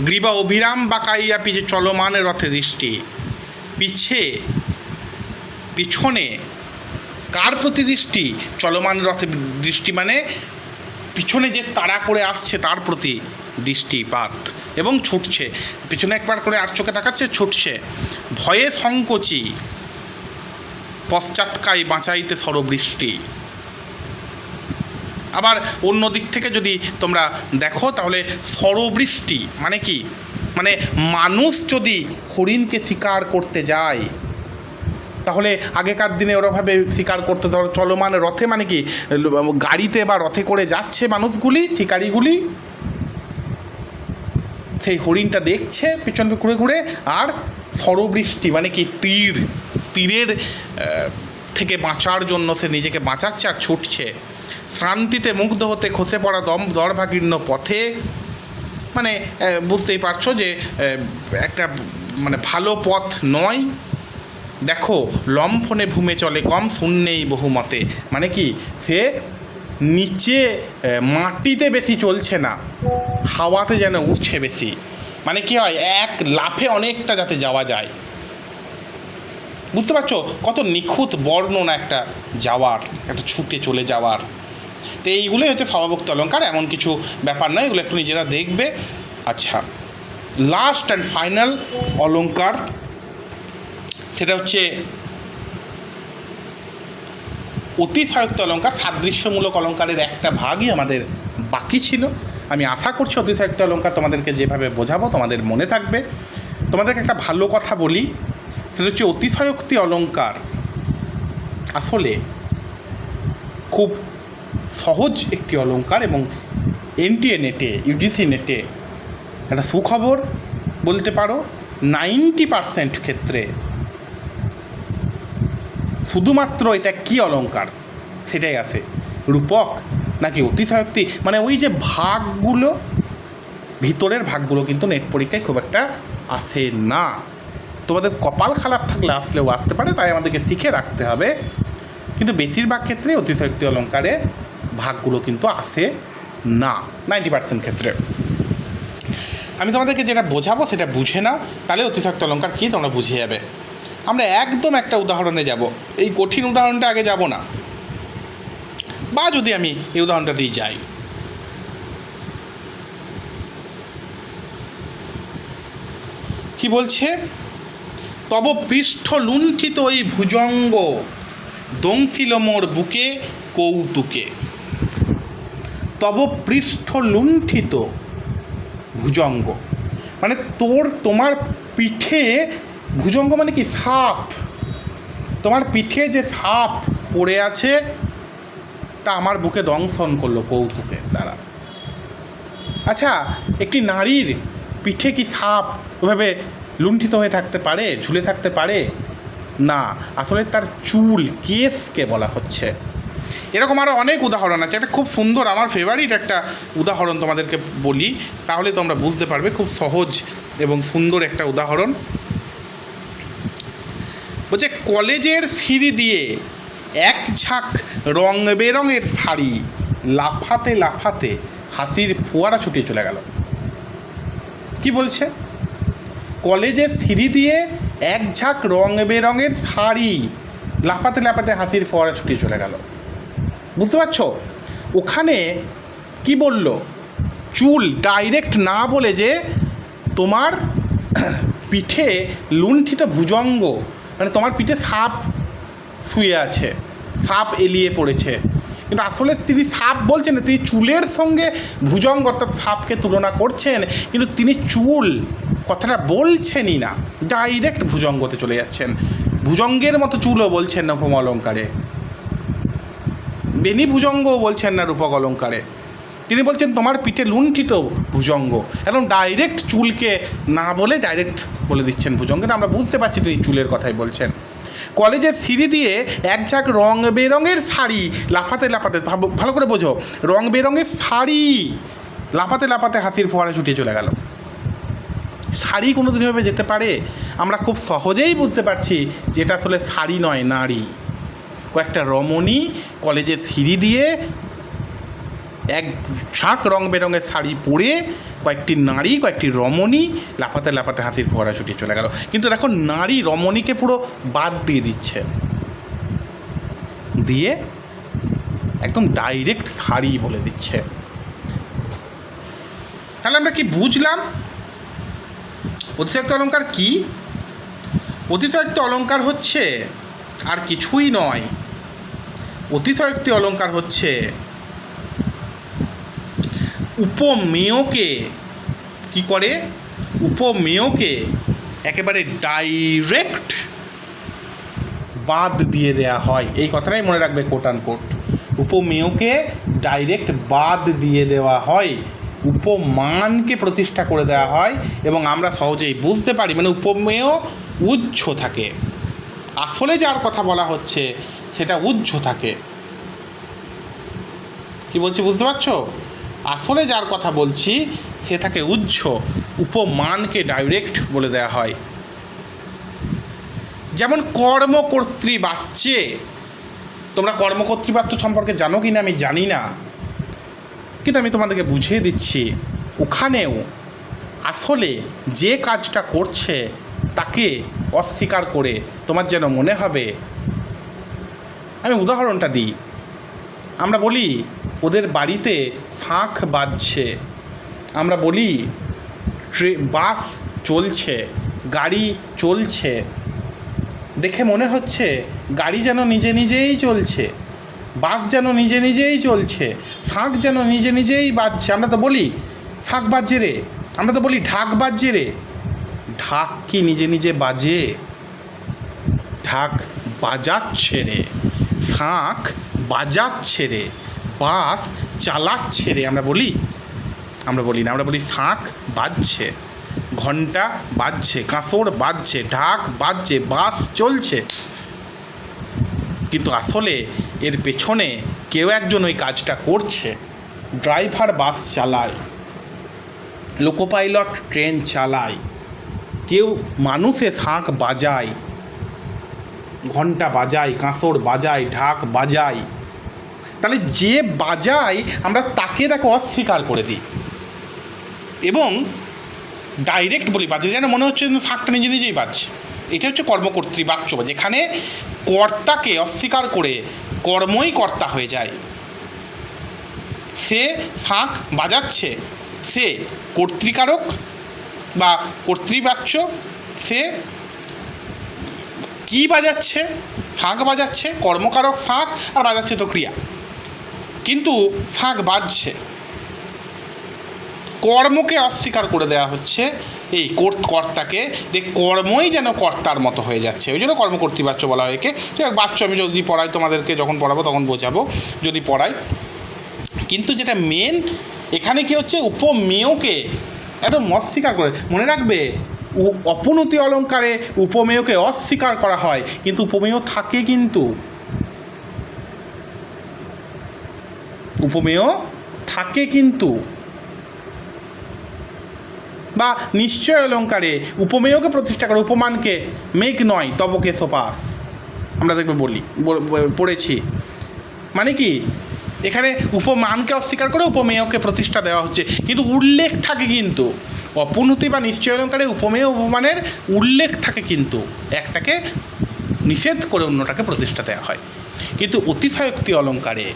গ্রীবা অভিরাম বাঁকাইয়া পিছে চলমানের রথে দৃষ্টি, পিছনে কার প্রতি দৃষ্টি, চলমান রথে দৃষ্টি মানে পিছনে যে তাড়া করে আসছে তার প্রতি দৃষ্টিপাত, এবং ছুটছে, পিছনে একবার করে আর চোখে তাকাচ্ছে, ছুটছে। ভয়ে সংকোচি পশ্চাৎকায় বাঁচাইতে সরবৃষ্টি। আবার অন্য দিক থেকে যদি তোমরা দেখো তাহলে সরবৃষ্টি মানে কি, মানে মানুষ যদি হরিণকে শিকার করতে যায় তাহলে আগেকার দিনে ওরাভাবে শিকার করতে, ধরো চলমান রথে মানে কি, গাড়িতে বা রথে করে যাচ্ছে মানুষগুলি, শিকারিগুলি, সেই হরিণটা দেখছে পিছন ঘুরে ঘুরে, আর সরবৃষ্টি মানে কি, তীরের থেকে বাঁচার জন্য সে নিজেকে বাঁচাচ্ছে আর ছুটছে। শ্রান্তিতে মুগ্ধ হতে খসে পড়া দর্ভাগীর্ণ পথে, মানে বুঝতেই পারছো যে একটা মানে ভালো পথ নয়। দেখো লম্ফনে ভূমে চলে কম শূন্যেই বহুমতে, মানে কি সে নিচে মাটিতে বেশি চলছে না, হাওয়াতে যেন উঠছে বেশি, মানে কি হয় এক লাফে অনেকটা যাতে যাওয়া যায়। বুঝতে পারছো কত নিখুঁত বর্ণনা একটা যাওয়ার, একটা ছুটে চলে যাওয়ার। তো এইগুলোই হচ্ছে স্বভাবোক্ত অলঙ্কার, এমন কিছু ব্যাপার নয়, এগুলো একটু নিজেরা দেখবে। আচ্ছা, লাস্ট অ্যান্ড ফাইনাল অলঙ্কার সেটা হচ্ছে অতিশয়োক্ত অলঙ্কার। সাদৃশ্যমূলক অলঙ্কারের একটা ভাগই আমাদের বাকি ছিল। আমি আশা করছি অতিশয়োক্ত অলঙ্কার তোমাদেরকে যেভাবে বোঝাবো তোমাদের মনে থাকবে। তোমাদেরকে একটা ভালো কথা বলি, সেটা হচ্ছে অতিশয়োক্তি অলঙ্কার আসলে খুব সহজ একটি অলঙ্কার, এবং এনটিএ নেটে ইউজিসি নেটে একটা সুখবর বলতে পারো, 90% ক্ষেত্রে শুধুমাত্র এটা কি অলঙ্কার সেটাই আসে, রূপক নাকি অতিশয়োক্তি, মানে ওই যে ভাগগুলো, ভিতরের ভাগগুলো কিন্তু নেট পরীক্ষায় খুব একটা আসে না। তোমাদের কপাল খারাপ থাকলে আসলেও আসতে পারে, তাই আমাদেরকে শিখে রাখতে হবে। কিন্তু বেশিরভাগ ক্ষেত্রে অতিশয়োক্তি অলঙ্কারে ভাগগুলো কিন্তু আসে না, 90% ক্ষেত্রে। আমি তোমাদেরকে যেটা বোঝাবো সেটা বুঝে নাও, তাহলে অতিশয়োক্তি অলঙ্কার কী তোমরা বুঝে যাবে। আমরা একদম একটা উদাহরণে যাব, এই কঠিন উদাহরণটা আগে যাব না, বা যদি আমি এই উদাহরণটা দিয়ে যাই, কি বলছে, তব পৃষ্ঠ লুণ্ঠিত ওই ভুজঙ্গ দংশিল মোর বুকে কৌতুকে। তব পৃষ্ঠ লুণ্ঠিত ভুজঙ্গ, মানে তোমার পিঠে, ভুজঙ্গ মানে কি সাপ, তোমার পিঠে যে সাপ পড়ে আছে তা আমার বুকে দংশন করলো কৌতুকের দ্বারা। আচ্ছা, একটি নারীর পিঠে কি সাপ ওভাবে লুণ্ঠিত হয়ে থাকতে পারে, ঝুলে থাকতে পারে না, আসলে তার চুল, কেসকে বলা হচ্ছে। এরকম আরও অনেক উদাহরণ আছে। একটা খুব সুন্দর, আমার ফেভারিট একটা উদাহরণ তোমাদেরকে বলি, তাহলে তোমরা বুঝতে পারবে, খুব সহজ এবং সুন্দর একটা উদাহরণ। বলছে কলেজের সিঁড়ি দিয়ে এক ঝাঁক রং বেরঙের শাড়ি লাফাতে লাফাতে হাসির ফোয়ারা ছুটিয়ে চলে গেল। কি বলছে, কলেজের সিঁড়ি দিয়ে এক ঝাঁক রং বেরঙের শাড়ি লাফাতে লাফাতে হাসির ফোয়ারা ছুটিয়ে চলে গেল। বুঝতে পারছো ওখানে কি বলল, চুল ডাইরেক্ট না বলে যে তোমার পিঠে লুণ্ঠিত ভুজঙ্গ, মানে তোমার পিঠে সাপ শুয়ে আছে, সাপ এলিয়ে পড়েছে, কিন্তু আসলে তিনি সাপ বলছেন না, তিনি চুলের সঙ্গে ভুজঙ্গ অর্থাৎ সাপকে তুলনা করছেন, কিন্তু তিনি চুল কথাটা বলছেনই না, ডাইরেক্ট ভুজঙ্গতে চলে যাচ্ছেন। ভুজঙ্গের মতো চুলও বলছেন না উপমা অলঙ্কারে, বেনি ভুজঙ্গও বলছেন না রূপক অলঙ্কারে, তিনি বলছেন তোমার পিঠে লুণ্ঠিত ভুজঙ্গ, একদম ডাইরেক্ট চুলকে না বলে ডাইরেক্ট বলে দিচ্ছেন ভুজঙ্গটা, আমরা বুঝতে পারছি তিনি চুলের কথাই বলছেন। কলেজের সিঁড়ি দিয়ে এক ঝাঁক রং বেরঙের শাড়ি লাফাতে লাফাতে, ভালো করে বোঝো, রং বেরঙের শাড়ি লাফাতে লাফাতে হাসির ফোয়ারা ছুটিয়ে চলে গেল। শাড়ি কোনো দিন এভাবে যেতে পারে? আমরা খুব সহজেই বুঝতে পারছি যে এটা আসলে শাড়ি নয়, নারী। কয়েকটা রমণী কলেজের সিঁড়ি দিয়ে এক ঝাঁক রং বেরঙের শাড়ি পরে, কয়েকটি নারী, কয়েকটি রমণী লাফাতে লাফাতে হাসির ফোয়ারা ছুটিয়ে চলে গেল। কিন্তু দেখো নারী রমণীকে পুরো বাদ দিয়ে দিচ্ছে, দিয়ে একদম ডাইরেক্ট শাড়ি বলে দিচ্ছে। তাহলে আমরা কি বুঝলাম অতিশয়োক্ত অলঙ্কার কি? অতিশয়োক্ত অলঙ্কার হচ্ছে আর কিছুই নয়, অতিশয়োক্তি অলঙ্কার হচ্ছে উপমেয়কে কি করে, উপমেয়কে একেবারে ডাইরেক্ট বাদ দিয়ে দেয়া হয়। এই কথাটাই মনে রাখবে, কোট অ্যান্ড কোট, উপমেয়কে ডাইরেক্ট বাদ দিয়ে দেওয়া হয়, উপমানকে প্রতিষ্ঠা করে দেওয়া হয়, এবং আমরা সহজেই বুঝতে পারি, মানে উপমেয় উজ্জ থাকে, আসলে যার কথা বলা হচ্ছে সেটা উজ্জ থাকে। কি বলছি বুঝতে পারছো? আসলে যার কথা বলছি সে থাকে উজ্জ, উপমানকে ডাইরেক্ট বলে দেওয়া হয়। যেমন কর্মকর্তৃবাচ্যে, তোমরা কর্মকর্তৃবাচ্য সম্পর্কে জানো কি না আমি জানি না, কিন্তু আমি তোমাদেরকে বুঝিয়ে দিচ্ছি। ওখানেও আসলে যে কাজটা করছে তাকে অস্বীকার করে তোমার যেন মনে হবে। আমি উদাহরণটা দিই। আমরা বলি ওদের বাড়িতে শাঁখ বাজছে, আমরা বলি বাস চলছে, গাড়ি চলছে, দেখে মনে হচ্ছে গাড়ি যেন নিজে নিজেই চলছে, বাস যেন নিজে নিজেই চলছে, শাঁখ যেন নিজে নিজেই বাজছে। আমরা তো বলি শাঁখ বাজছে রে, আমরা তো বলি ঢাক বাজছে রে। ঢাক কি নিজে নিজে বাজে? ঢাক বাজাচ্ছে রে, শাঁখ বাজাচ্ছে রে, বাস চালাচ্ছে রে। আমরা বলি না, আমরা বলি শাঁখ বাজছে, ঘন্টা বাজছে, কাঁসর বাজছে, ঢাক বাজছে, বাস চলছে। কিন্তু আসলে এর পেছনে কেউ একজন ওই কাজটা করছে। ড্রাইভার বাস চালায়, লোকো পাইলট ট্রেন চালায়, কেউ মানুষে শাঁখ বাজায়, ঘন্টা বাজায়, কাঁসর বাজায়, ঢাক বাজায়। তাহলে যে বাজায় আমরা তাকে তাকে অস্বীকার করে দিই এবং ডাইরেক্ট বলি বাজে, যেন মনে হচ্ছে শাঁখটা নিজে নিজেই বাজছে। এটা হচ্ছে কর্মকর্তৃবাচ্য, যেখানে কর্তাকে অস্বীকার করে কর্মই কর্তা হয়ে যায়। সে শাঁখ বাজাচ্ছে, সে কর্তৃকারক বা কর্তৃবাচ্য। সে কি বাজাচ্ছে? শাঁখ বাজাচ্ছে, কর্মকারক শাঁখ, আর বাজাচ্ছে তো ক্রিয়া, কিন্তু শাঁখ বাজছে। কর্মকে অস্বীকার করে দেওয়া হচ্ছে এই কর্তাকে, যে কর্মই যেন কর্তার মতো হয়ে যাচ্ছে। ওই জন্য কর্মকর্তৃবাচ্য বলা হয় একে। বাচ্চ আমি যদি পড়াই তোমাদেরকে, যখন পড়াবো তখন বোঝাবো যদি পড়াই। কিন্তু যেটা মেন এখানে কি হচ্ছে, উপমেয়কে একদম অস্বীকার করে। মনে রাখবে অপনতি অলঙ্কারে উপমেয়কে অস্বীকার করা হয়, কিন্তু উপমেয় থাকে, কিন্তু উপমেয় থাকে কিন্তু। বা নিশ্চয় অলঙ্কারে উপমেয়কে প্রতিষ্ঠা করে, উপমানকে মেঘ নয় তবকে সোপাস, আমরা দেখবে পড়েছি। মানে কি, এখানে উপমানকে অস্বীকার করে উপমেয়কে প্রতিষ্ঠা দেওয়া হচ্ছে, কিন্তু উল্লেখ থাকে। কিন্তু অপনতি বা নিশ্চয় অলঙ্কারে উপমেয় উপমানের উল্লেখ থাকে, কিন্তু একটাকে নিষেধ করে অন্যটাকে প্রতিষ্ঠা দেওয়া হয়। কিন্তু অতিশয়োক্তি অলঙ্কারে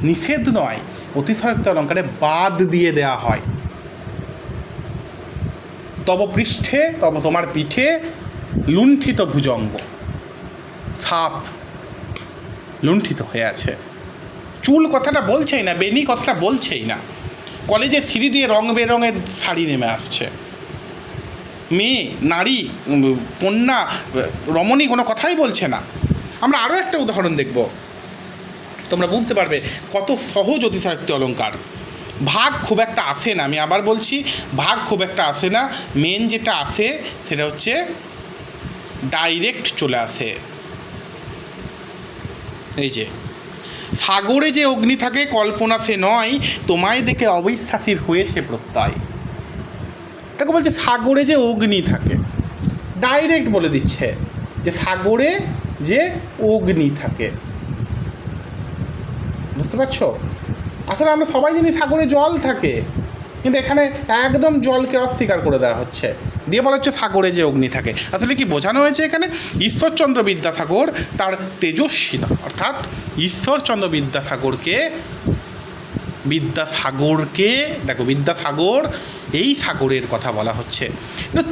নিষেধ নয়, অতিশয়োক্তি অলঙ্কারে বাদ দিয়ে দেওয়া হয়। তব পৃষ্ঠে, তব তোমার পিঠে লুণ্ঠিত ভুজঙ্গ, সাপ লুণ্ঠিত হয়ে আছে। চুল কথাটা বলছেই না, বেনি কথাটা বলছেই না, কলেজে সিঁড়ি দিয়ে রং বেরঙের শাড়ি নেমে আসছে। মেয়ে, নারী, কন্যা, রমণী কোনো কথাই বলছে না। আমরা আরও একটা উদাহরণ দেখব, তোমরা বুঝতে পারবে কত সহজ অতিশয়োক্তি অলঙ্কার। ভাগ খুব একটা আসে না, আমি আবার বলছি, ভাগ খুব একটা আসে না। মেন যেটা আসে সেটা হচ্ছে ডাইরেক্ট চলে আসে। এই যে সাগরে যে অগ্নি থাকে কল্পনা সে নয়, তোমায় দেখে অবিশ্বাসীর হয়েছে প্রত্যয়। তাকে বলছে সাগরে যে অগ্নি থাকে, ডাইরেক্ট বলে দিচ্ছে যে সাগরে যে অগ্নি থাকে। বুঝতে পারছো? আসলে আমরা সবাই জানি সাগরে জল থাকে, কিন্তু এখানে একদম জলকে অস্বীকার করে দেওয়া হচ্ছে, দিয়ে বলা হচ্ছে সাগরে যে অগ্নি থাকে। আসলে কি বোঝানো হয়েছে এখানে? ঈশ্বরচন্দ্র বিদ্যাসাগর তার তেজস্বিতা, অর্থাৎ ঈশ্বরচন্দ্র বিদ্যাসাগরকে দেখো, বিদ্যাসাগর এই সাগরের কথা বলা হচ্ছে।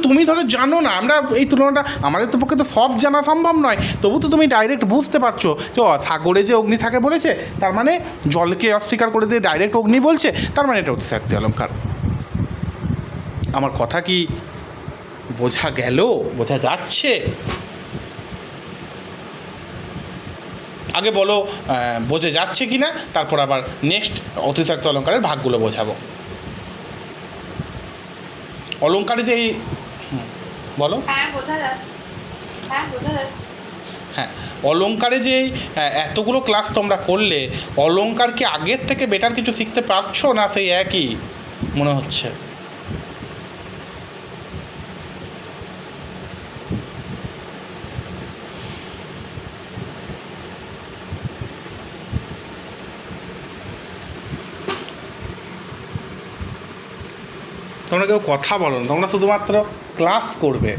তুমি ধরো জানো না, আমরা এই তুলনাটা আমাদের তো পক্ষে তো সব জানা সম্ভব নয়, তবু তো তুমি ডাইরেক্ট বুঝতে পারছো যে সাগরে যে অগ্নি থাকে বলেছে, তার মানে জলকে অস্বীকার করে দিয়ে ডাইরেক্ট অগ্নি বলছে, তার মানে এটা অতিশয়োক্তি অলঙ্কার। আমার কথা কি বোঝা গেল? বোঝা যাচ্ছে? আগে বলো বোঝা যাচ্ছে কি না, তারপর আবার নেক্সট অতিশয়োক্তি অলঙ্কারের ভাগগুলো বোঝাবো। অলঙ্কারে যে বলো, হ্যাঁ, অলংকারে যে এতগুলো ক্লাস তোমরা করলে, অলংকার কি আগের থেকে বেটার কিছু শিখতে পারছো, না সেই একই মনে হচ্ছে? তোমরা কেউ কথা বলো না, তোমরা শুধুমাত্র ক্লাস করবে।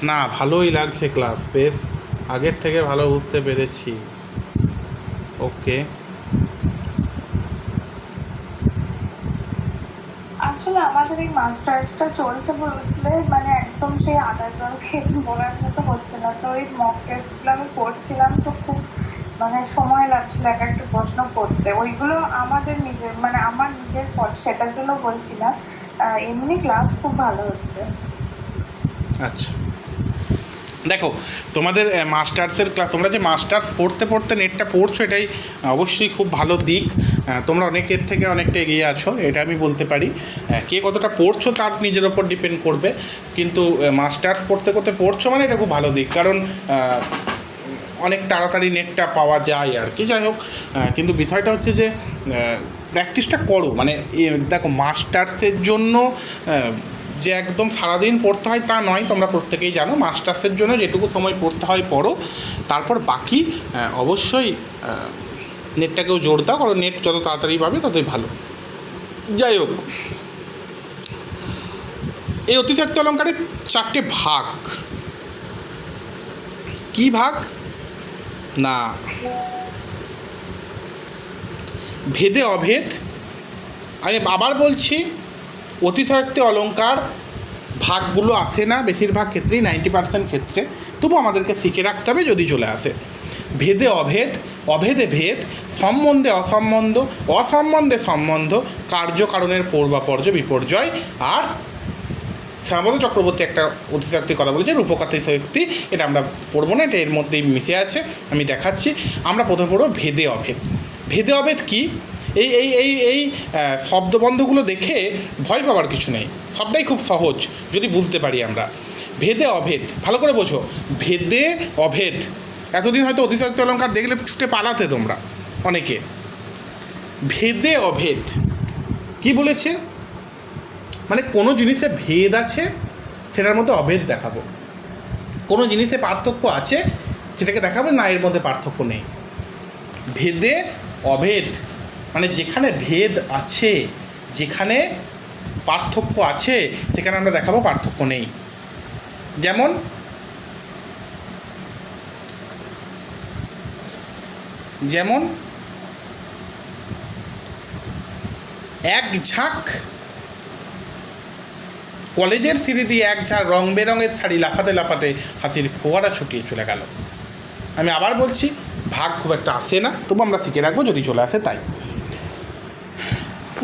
না, ভালোই লাগছে ক্লাস, বেশ আগের থেকে ভালো বুঝতে পেরেছি। ওকে, আসলে আমাদের এই মাস্টার্সটা চলছে বলতে মানে একদম সেই আদা জল খেয়ে বলার মতো হচ্ছে না। তো এই মক টেস্টগুলো আমি করছিলাম, তো খুব মানে সময় লাগছিল এক একটা প্রশ্ন করতে। ওইগুলো আমাদের নিজের মানে আমার নিজের ফল্ট, সেটার জন্য বলছি না। এমনি ক্লাস খুব ভালো হচ্ছে। আচ্ছা, দেখো তোমাদের মাস্টার্সের ক্লাস, তোমরা যে মাস্টার্স পড়তে পড়তে নেটটা পড়ছো, এটাই অবশ্যই খুব ভালো দিক। তোমরা অনেকের থেকে অনেকটা এগিয়ে আছো, এটা আমি বলতে পারি। কে কতটা পড়ছো তার নিজের ওপর ডিপেন্ড করবে, কিন্তু মাস্টার্স পড়তে করতে পড়ছো মানে এটা খুব ভালো দিক, কারণ অনেক তাড়াতাড়ি নেটটা পাওয়া যায় আর কি। যাই হোক, কিন্তু বিষয়টা হচ্ছে যে প্র্যাকটিসটা করো। মানে দেখো, মাস্টার্সের জন্য যে একদম সারাদিন পড়তে হয় তা নয়, তোমরা প্রত্যেকেই জানো। মাস্টার্সের জন্য যেটুকু সময় পড়তে হয় পড়ো, তারপর বাকি অবশ্যই নেটটাকেও জোর দাও, কারণ নেট যত তাড়াতাড়ি পাবে ততই ভালো। যাই হোক, এই অতিশাক্ত অলঙ্কারের 4টে ভাগ। কি ভাগ? না, ভেদে অভেদ। আমি আবার বলছি, অতিশয়োক্তি অলঙ্কার ভাগগুলো আসে না বেশিরভাগ ক্ষেত্রেই, 90% ক্ষেত্রে, তবু আমাদেরকে শিখে রাখতে হবে যদি চলে আসে। ভেদে অভেদ, অভেদে ভেদ, সম্বন্ধে অসম্বন্ধ, অসম্বন্ধে সম্বন্ধ, কার্যকারণের পূর্বাপর্য বিপর্যয়। আর শ্যামপদ চক্রবর্তী একটা অতিশয়োক্তির কথা বলেছে, রূপকাতিশয়োক্তি। এটা আমরা পড়বো না, এটা এর মধ্যেই মিশে আছে, আমি দেখাচ্ছি। আমরা প্রথমে পড়বো ভেদে অভেদ। ভেদে অভেদ কী? এই এই এই এই শব্দবন্ধগুলো দেখে ভয় পাওয়ার কিছু নেই, সবটাই খুব সহজ যদি বুঝতে পারি আমরা। ভেদে অভেদ, ভালো করে বোঝো। ভেদে অভেদ, এতদিন হয়তো অতিশয়োক্তি অলঙ্কার দেখলে ছুটে পালাতে তোমরা অনেকে। ভেদে অভেদ কি বলেছে? মানে কোনো জিনিসে ভেদ আছে, সেটার মধ্যে অভেদ দেখাবো। কোনো জিনিসে পার্থক্য আছে, সেটাকে দেখাবো না এর মধ্যে পার্থক্য নেই। ভেদে অভেদ মানে যেখানে ভেদ আছে, যেখানে পার্থক্য আছে, সেখানে আমরা দেখাবো পার্থক্য নেই। যেমন যেমন এক ঝাঁক কলেজের সিঁড়ি দিয়ে এক ঝাঁক রং বেরঙের শাড়ি লাফাতে লাফাতে হাসির ফোয়ারা ছুটিয়ে চলে গেল। আমি আবার বলছি, ভাগ খুব একটা আসে না, তবু আমরা শিখে রাখবো যদি চলে আসে তাই।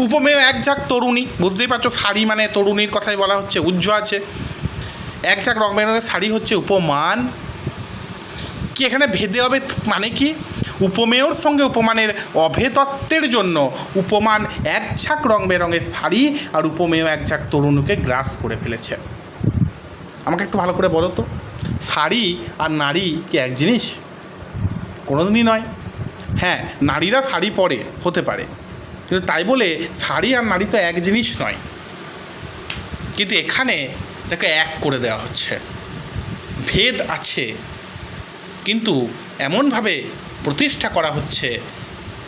উপমেয় এক ঝাঁক তরুণী, বুঝতেই পারছো শাড়ি মানে তরুণীর কথাই বলা হচ্ছে, উজ্জ্ব আছে। এক ঝাঁক রং বেরঙের শাড়ি হচ্ছে উপমান। কি এখানে ভেদে অভেদ মানে কি? উপমেয়র সঙ্গে উপমানের অভেদত্বের জন্য উপমান এক ঝাঁক রং বেরঙের শাড়ি আর উপমেয় এক ঝাঁক তরুণীকে গ্রাস করে ফেলেছে। আমাকে একটু ভালো করে বলো তো, শাড়ি আর নারী কি এক জিনিস? কোনোদিনই নয়। হ্যাঁ, নারীরা শাড়ি পরে হতে পারে, কিন্তু তাই বলে শাড়ি আর নারী তো এক জিনিস নয়। কিন্তু এখানে তাকে এক করে দেওয়া হচ্ছে। ভেদ আছে, কিন্তু এমনভাবে প্রতিষ্ঠা করা হচ্ছে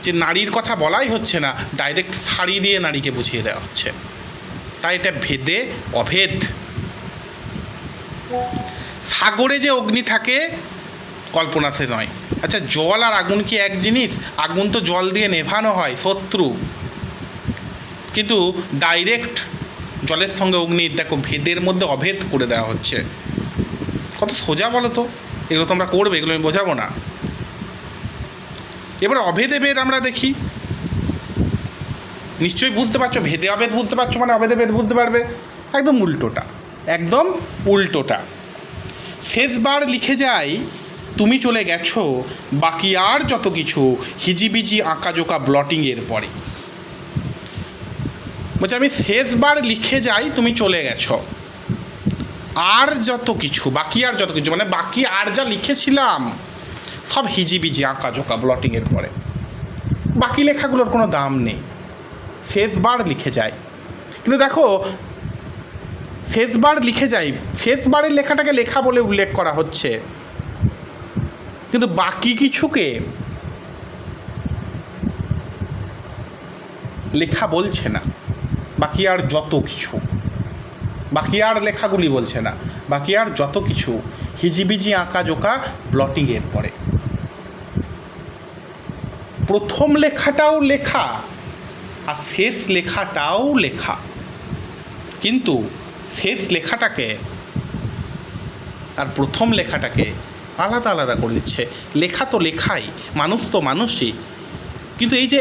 যে নারীর কথা বলাই হচ্ছে না, ডাইরেক্ট শাড়ি দিয়ে নারীকে বুঝিয়ে দেওয়া হচ্ছে। তাই এটা ভেদে অভেদ। সাগরে যে অগ্নি থাকে কল্পনা সে নয়। আচ্ছা, জল আর আগুন কি এক জিনিস? আগুন তো জল দিয়ে নেভানো হয়, শত্রু। কিন্তু ডাইরেক্ট জলের সঙ্গে অগ্নির দেখো ভেদের মধ্যে অভেদ করে দেওয়া হচ্ছে। কত সোজা বলো তো, এগুলো তোমরা করবে, এগুলো আমি বোঝাবো না। এবার অভেদে ভেদ আমরা দেখি। নিশ্চয়ই বুঝতে পারছো, ভেদে অভেদ বুঝতে পারছো মানে অভেদে ভেদ বুঝতে পারবে। একদম উল্টোটা, একদম উল্টোটা। শেষবার লিখে যাই তুমি চলে গেছো, বাকি আর যত কিছু হিজিবিজি আঁকাজোকা ব্লটিংয়ের পরে। বলছে আমি শেষবার লিখে যাই তুমি চলে গেছো, আর যত কিছু মানে বাকি আর যা লিখেছিলাম সব হিজিবিজি আঁকা জোকা ব্লটিংয়ের পরে, বাকি লেখাগুলোর কোনো দাম নেই, শেষবার লিখে যায়। কিন্তু দেখো শেষবার লিখে যাই, শেষবারের লেখাটাকে লেখা বলে উল্লেখ করা হচ্ছে, কিন্তু বাকি কিছুকে লেখা বলছে না। বাকি আর যত কিছু, বাকি আর লেখাগুলি বলছে না, বাকি আর যত কিছু হিজিবিজি আঁকা জোকা ব্লটিংয়ের পরে। প্রথম লেখাটাও লেখা আর শেষ লেখাটাও লেখা, কিন্তু শেষ লেখাটাকে আর প্রথম লেখাটাকে আলাদা আলাদা করে দিচ্ছে। লেখা তো লেখাই, মানুষ তো মানুষই, কিন্তু এই যে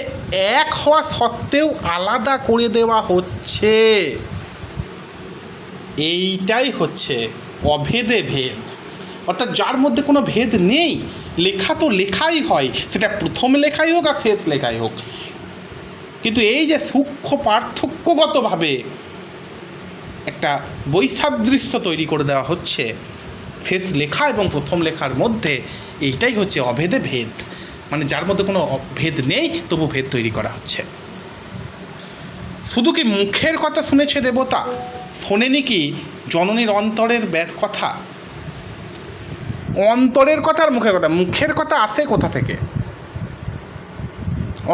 এক হওয়া সত্ত্বেও আলাদা করে দেওয়া হচ্ছে, এইটাই হচ্ছে অভেদে ভেদ। অর্থাৎ যার মধ্যে কোনো ভেদ নেই, লেখা তো লেখাই হয়, সেটা প্রথম লেখাই হোক আর শেষ লেখাই হোক, কিন্তু এই যে সূক্ষ্ম পার্থক্যগতভাবে একটা বৈসাদৃশ্য তৈরি করে দেওয়া হচ্ছে শেষ লেখা এবং প্রথম লেখার মধ্যে, এইটাই হচ্ছে অভেদে ভেদ। মানে যার মধ্যে কোনো ভেদ নেই তবু ভেদ তৈরি করা হচ্ছে। শুধু কি মুখের কথা শুনেছে দেবতা, শোনেনি কি জননীর অন্তরের কথা? অন্তরের কথা আর মুখের কথা, মুখের কথা আসে কোথা থেকে?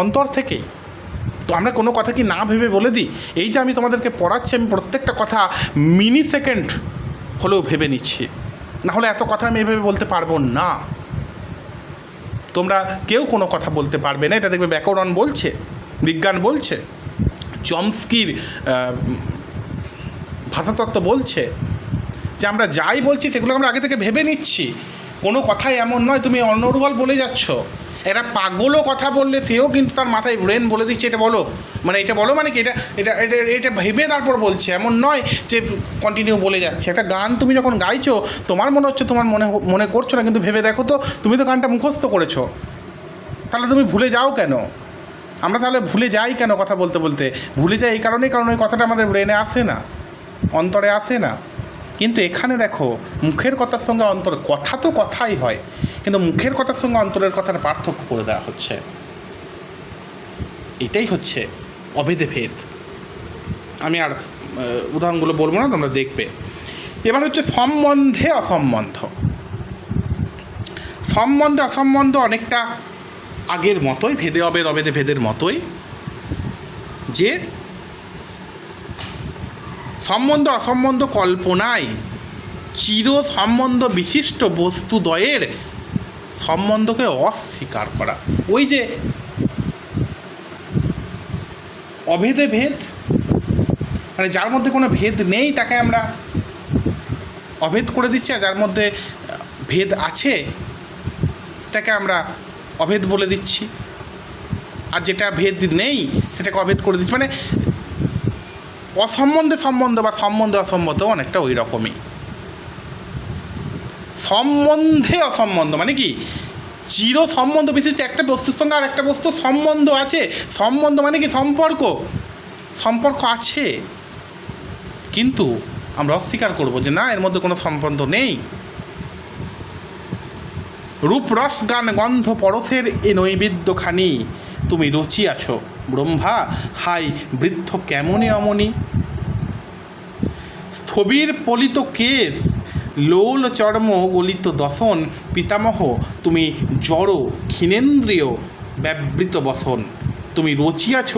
অন্তর থেকেই। তো আমরা কোনো কথা কি না ভেবে বলে দিই? এই যে আমি তোমাদেরকে পড়াচ্ছি, আমি প্রত্যেকটা কথা মিনি সেকেন্ড হলেও ভেবে নিচ্ছি, না হলে এত কথা আমি এভাবে বলতে পারবো না। তোমরা কেউ কোনো কথা বলতে পারবে না, এটা দেখবে ব্যাকরণ বলছে, বিজ্ঞান বলছে, চমস্কির ভাষাতত্ত্ব বলছে যে আমরা যাই বলছি সেগুলো আমরা আগে থেকে ভেবে নিচ্ছি। কোনো কথাই এমন নয় তুমি অনর্গল বলে যাচ্ছ। এরা পাগলও কথা বললে সেও কিন্তু তার মাথায় ব্রেন বলে দিচ্ছে এটা বলো, মানে এটা বলো, মানে কি এটা এটা এটা এটা ভেবে তারপর বলছে, এমন নয় যে কন্টিনিউ বলে যাচ্ছে। একটা গান তুমি যখন গাইছো তোমার মনে হচ্ছে তোমার মনে করছো না, কিন্তু ভেবে দেখো তো তুমি তো গানটা মুখস্থ করেছো, তাহলে তুমি ভুলে যাও কেন? আমরা তাহলে ভুলে যাই কেন? কথা বলতে বলতে ভুলে যাই এই কারণেই, কারণ ওই কথাটা আমাদের ব্রেনে আসে না, অন্তরে আসে না। কিন্তু এখানে দেখো মুখের কথার সঙ্গে অন্তর, কথা তো কথাই হয়, কিন্তু মুখের কথার সঙ্গে অন্তরের কথার পার্থক্য করে দেওয়া হচ্ছে। এটাই হচ্ছে অভেদে ভেদ। আমি আর উদাহরণগুলো বলবো না, তোমরা দেখবে। এবার হচ্ছে সম্বন্ধে অসম্বন্ধ। সম্বন্ধে অসম্বন্ধ অনেকটা আগের মতোই, ভেদে অভেদ অভেদে ভেদের মতোই, যে সম্বন্ধ অসম্বন্ধ কল্পনায় চির সম্বন্ধ বিশিষ্ট বস্তুদ্বয়ের সম্বন্ধকে অস্বীকার করা। ওই যে অভেদে ভেদ, মানে যার মধ্যে কোনো ভেদ নেই তাকে আমরা অভেদ করে দিচ্ছি, আর যার মধ্যে ভেদ আছে তাকে আমরা অভেদ বলে দিচ্ছি, আর যেটা ভেদ নেই সেটাকে অভেদ করে দিচ্ছি। মানে অসম্বন্ধে সম্বন্ধ বা সম্বন্ধে অসম্বন্ধ অনেকটা ওই রকমই। সম্বন্ধে অসম্বন্ধ মানে কি, চির সম্বন্ধ বিশিষ্ট একটা বস্তুর সঙ্গে আর একটা বস্তুর সম্বন্ধ আছে। সম্বন্ধ মানে কি সম্পর্ক, সম্পর্ক আছে, কিন্তু আমরা অস্বীকার করবো যে না, এর মধ্যে কোনো সম্বন্ধ নেই। রূপ রস গান গন্ধ পরশের এ নৈবেদ্যখানি তুমি রচিয়াছ ব্রহ্মা, হাই বৃদ্ধ কেমনে অমনি। স্থবির পলিত কেশ লোল চর্ম গলিত দশন পিতামহ তুমি জড় ক্ষীণেন্দ্রিয় ব্যবৃত বসন। তুমি রচিয়াছ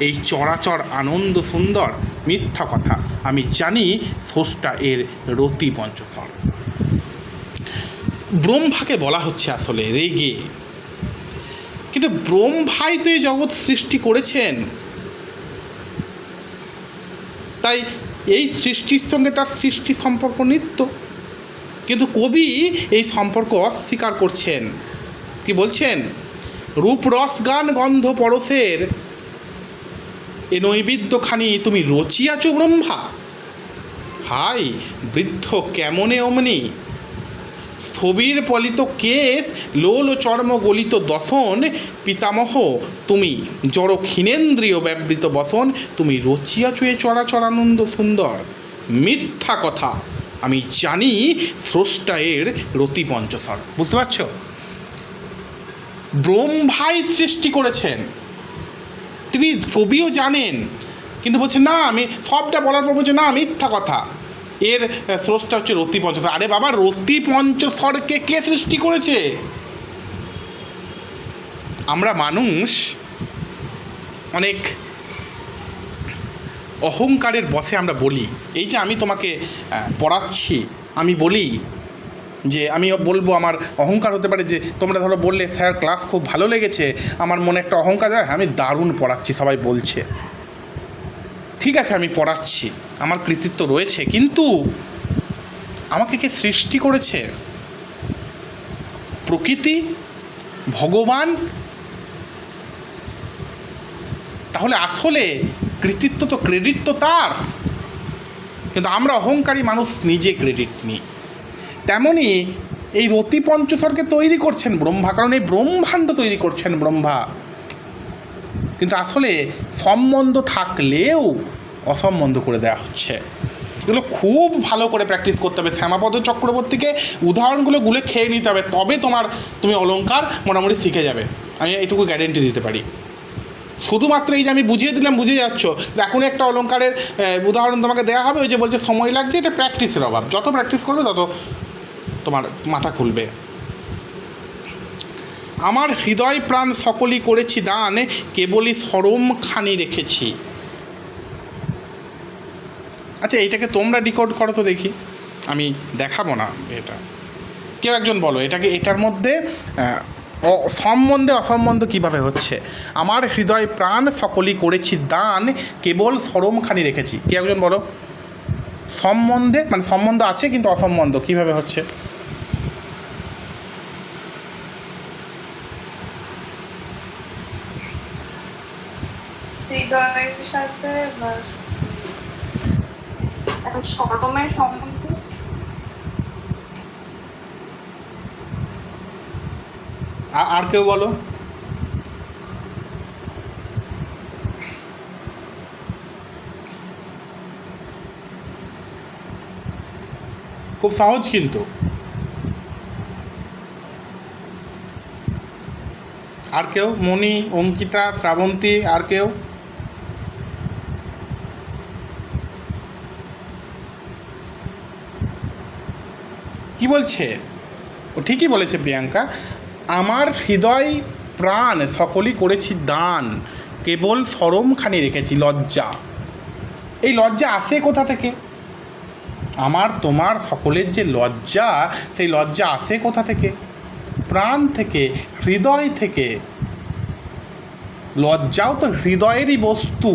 এই চরাচর আনন্দ সুন্দর। মিথ্যা কথা আমি জানি, স্রষ্টা এর রতি পঞ্চস্বর। ব্রহ্মাকে বলা হচ্ছে আসলে রেগে, কিন্তু ব্রহ্মাই তো এই জগৎ সৃষ্টি করেছেন, তাই এই সৃষ্টির সঙ্গে তার সৃষ্টি সম্পর্ক নিত্য। কিন্তু কবি এই সম্পর্ক অস্বীকার করছেন। কি বলছেন? রূপ রস গান গন্ধ পরশের এ নৈবেদ্যখানি তুমি রচিয়াছ ব্রহ্মা, হাই বৃদ্ধ কেমনে অমনি। স্থবির পলিত কেশ লোল চর্ম গলিত দশন পিতামহ তুমি জড় ক্ষীণেন্দ্রিয় ব্যবৃত বসন। তুমি রচিয়াছ এ চরাচর আনন্দ সুন্দর। মিথ্যা কথা আমি জানি স্রষ্টা এর রতি পঞ্চস্বর। বুঝতে পারছ? ব্রহ্মাই সৃষ্টি করেছেন, তিনি কবিও জানেন, কিন্তু বলছে না, আমি সবটা বলার পর বলছে না, মিথ্যা কথা, এর স্রষ্টা হচ্ছে রতি পঞ্চস্বর। আরে বাবা, রতি পঞ্চস্বরকে কে সৃষ্টি করেছে? আমরা মানুষ অনেক অহংকারের বশে আমরা বলি, এই যে আমি তোমাকে পড়াচ্ছি, আমি বলি যে আমি বলবো, আমার অহংকার হতে পারে যে তোমরা ধরো বললে স্যার ক্লাস খুব ভালো লেগেছে, আমার মনে একটা অহংকার, আমি দারুণ পড়াচ্ছি, সবাই বলছে, ঠিক আছে আমি পড়াচ্ছি, আমার কৃতিত্ব রয়েছে, কিন্তু আমাকে কে সৃষ্টি করেছে? প্রকৃতি, ভগবান। তাহলে আসলে কৃতিত্ব তো, ক্রেডিট তো তার, কিন্তু আমরা অহংকারী মানুষ নিজে ক্রেডিট নিই। তেমনই এই রতি পঞ্চস্বরকে তৈরি করছেন ব্রহ্মা, কারণ এই ব্রহ্মাণ্ড তৈরি করছেন ব্রহ্মা, কিন্তু আসলে সম্বন্ধ থাকলেও অসম্বন্ধ করে দেওয়া হচ্ছে। এগুলো খুব ভালো করে প্র্যাকটিস করতে হবে। শ্যামাপদ চক্রবর্তীকে উদাহরণগুলো গুলে খেয়ে নিতে হবে, তবে তুমি অলংকার মোটামুটি শিখে যাবে, আমি এইটুকু গ্যারেন্টি দিতে পারি। শুধুমাত্র এই যে আমি বুঝিয়ে দিলাম বুঝে যাচ্ছ, এখন একটা অলংকারের উদাহরণ তোমাকে দেওয়া হবে, ওই যে বলছে সময় লাগছে, এটা প্র্যাকটিসের অভাব। যত প্র্যাকটিস করবে তত তোমার মাথা খুলবে। আমার হৃদয় প্রাণ সকলই করেছি দান, কেবলই শরমখানি রেখেছি। আচ্ছা, এইটাকে তোমরা ডিকোড করো তো দেখি, আমি দেখাবো না এটা, কেউ একজন বলো এটাকে, এটার মধ্যে সম্বন্ধে অসম্বন্ধ কীভাবে হচ্ছে। আমার হৃদয় প্রাণ সকলই করেছি দান, কেবল শরমখানি রেখেছি। কেউ একজন বলো, সম্বন্ধে মানে সম্বন্ধ আছে কিন্তু অসম্বন্ধ কীভাবে হচ্ছে? হৃদয়ের সাথে শরমের সম্বন্ধ। আর কেউ বলো। খুব সহজ কিন্তু। আর কেউ? মণি, অঙ্কিতা, শ্রাবন্তী, আর কেউ? কি বলছে? ও ঠিকই বলেছে প্রিয়াঙ্কা, আমার হৃদয় প্রাণ সকলই করেছি দান, কেবল শরমখানি রেখেছি, লজ্জা। এই লজ্জা আসে কোথা থেকে? আমার তোমার সকলের যে লজ্জা, সেই লজ্জা আসে কোথা থেকে? প্রাণ থেকে, হৃদয় থেকে। লজ্জাও তো হৃদয়েরই বস্তু,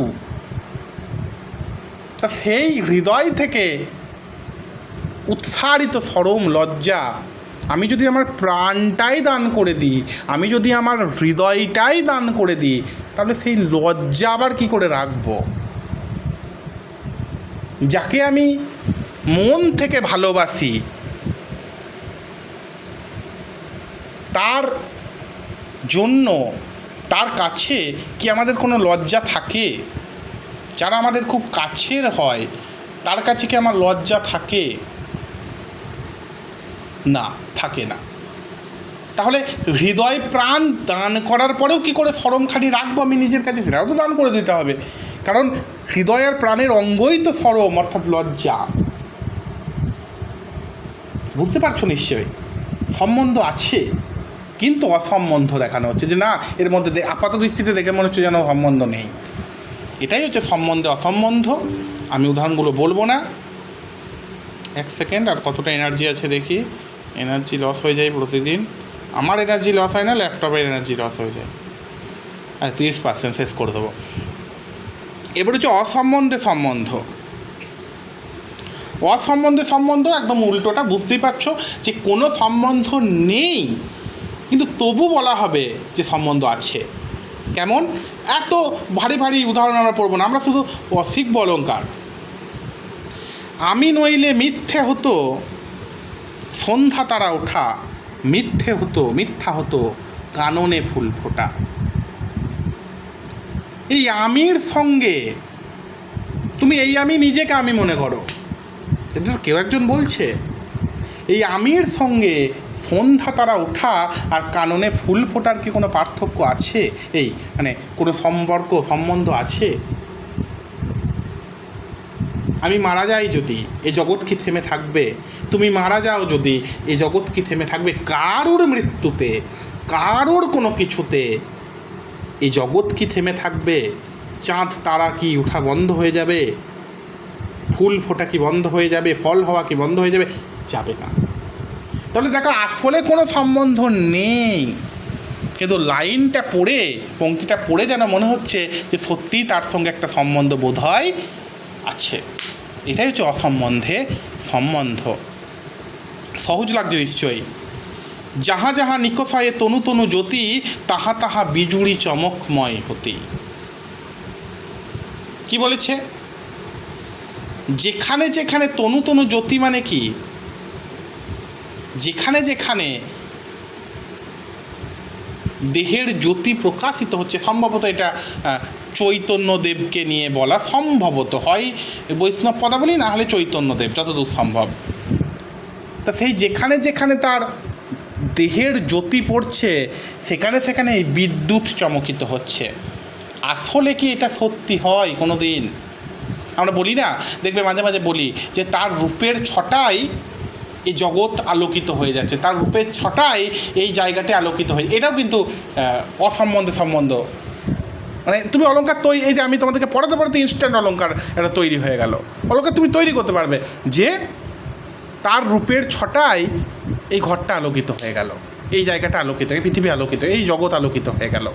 তা সেই হৃদয় থেকে উৎসারিত শরম, লজ্জা, আমি যদি আমার প্রাণটাই দান করে দিই, আমি যদি আমার হৃদয়টাই দান করে দিই, তাহলে সেই লজ্জা আবার কী করে রাখবো? যাকে আমি মন থেকে ভালোবাসি, তার জন্য, তার কাছে কি আমাদের কোনো লজ্জা থাকে? যারা আমাদের খুব কাছের হয়, তার কাছে কি আমার লজ্জা থাকে? না, থাকে না। তাহলে হৃদয় প্রাণ দান করার পরেও কি করে শরমখানি রাখবো আমি নিজের কাছে? সেটাও তো দান করে দিতে হবে, কারণ হৃদয় আর প্রাণের অঙ্গই তো শরম, অর্থাৎ লজ্জা। বুঝতে পারছো নিশ্চয়ই? সম্বন্ধ আছে, কিন্তু অসম্বন্ধ দেখানো হচ্ছে, যে না, এর মধ্যে আপাত দৃষ্টিতে দেখে মনে হচ্ছে যেন সম্বন্ধ নেই। এটাই হচ্ছে সম্বন্ধে অসম্বন্ধ। আমি উদাহরণগুলো বলবো না, এক সেকেন্ড। আর কতটা এনার্জি আছে দেখি। এনার্জি লস হয়ে যায় প্রতিদিন। আমার এনার্জি লস হয় না, ল্যাপটপের এনার্জি লস হয়ে যায়। 30% শেষ করে দেবো। এবার হচ্ছে অসম্বন্ধে সম্বন্ধ। অসম্বন্ধে সম্বন্ধ একদম উল্টোটা। বুঝতেই পারছো যে কোনো সম্বন্ধ নেই, কিন্তু তবু বলা হবে যে সম্বন্ধ আছে। কেমন? এত ভারী ভারী উদাহরণ আমরা পড়বো না, আমরা শুধু শিখব অলংকার। আমি নইলে মিথ্যে হতো সন্ধ্যা তারা ওঠা, মিথ্যে হতো, মিথ্যা হতো কাননে ফুল ফোটা। এই আমির সঙ্গে তুমি, এই আমি নিজেকে আমি মনে করো, এটা তো কেউ একজন বলছে। এই আমির সঙ্গে সন্ধ্যা তারা ওঠা আর কাননে ফুল ফোটার কি কোনো পার্থক্য আছে? এই মানে কোনো সম্বন্ধ আছে? আমি মারা যাই যদি এ জগৎ কি থেমে থাকবে? তুমি মারা যাও যদি এ জগৎ কি থেমে থাকবে? কারোর মৃত্যুতে, কারোর কোনো কিছুতে এই জগৎ কি থেমে থাকবে? চাঁদ তারা কি ওঠা বন্ধ হয়ে যাবে? ফুল ফোটা কি বন্ধ হয়ে যাবে? ফল হওয়া কি বন্ধ হয়ে যাবে? যাবে না। তাহলে দেখো আসলে কোনো সম্বন্ধ নেই, কিন্তু লাইনটা পড়ে, পংক্তিটা পড়ে যেন মনে হচ্ছে যে সত্যিই তার সঙ্গে একটা সম্বন্ধ বোধ হয় আছে। এটাই হচ্ছে অসম্বন্ধে সম্বন্ধ। সহজ লাগছে নিশ্চয়ই। যাহা যাহা নিকষায়ে তনু তনু জ্যোতি, তাহা তাহা বিজুড়ি চমকময় হতি। কি বলেছে? যেখানে যেখানে তনু তনু জ্যোতি মানে কি? যেখানে যেখানে দেহের জ্যোতি প্রকাশিত হচ্ছে, সম্ভবত এটা চৈতন্যদেবকে নিয়ে বলা, সম্ভবত হয় বৈষ্ণব পদাবলী, না হলে চৈতন্যদেব, যতদূর সম্ভব। তা সেই যেখানে যেখানে তার দেহের জ্যোতি পড়ছে সেখানে সেখানে এই বিদ্যুৎ চমকিত হচ্ছে। আসলে কি এটা সত্যি হয় কোনো দিন? আমরা বলি না, দেখবে মাঝে মাঝে বলি যে তার রূপের ছটায় এই জগৎ আলোকিত হয়ে যাচ্ছে, তার রূপের ছটায় এই জায়গাটি আলোকিত হয়ে, এটাও কিন্তু সম্বন্ধ। মানে তুমি অলঙ্কার তৈরি, এই যে আমি তোমাদেরকে পড়াতে পড়াতে ইনস্ট্যান্ট অলঙ্কার এটা তৈরি হয়ে গেল। অলঙ্কার তুমি তৈরি করতে পারবে যে তার রূপের ছটায় এই ঘরটা আলোকিত হয়ে গেল, এই জায়গাটা আলোকিত, এই পৃথিবী আলোকিত, এই জগৎ আলোকিত হয়ে গেল।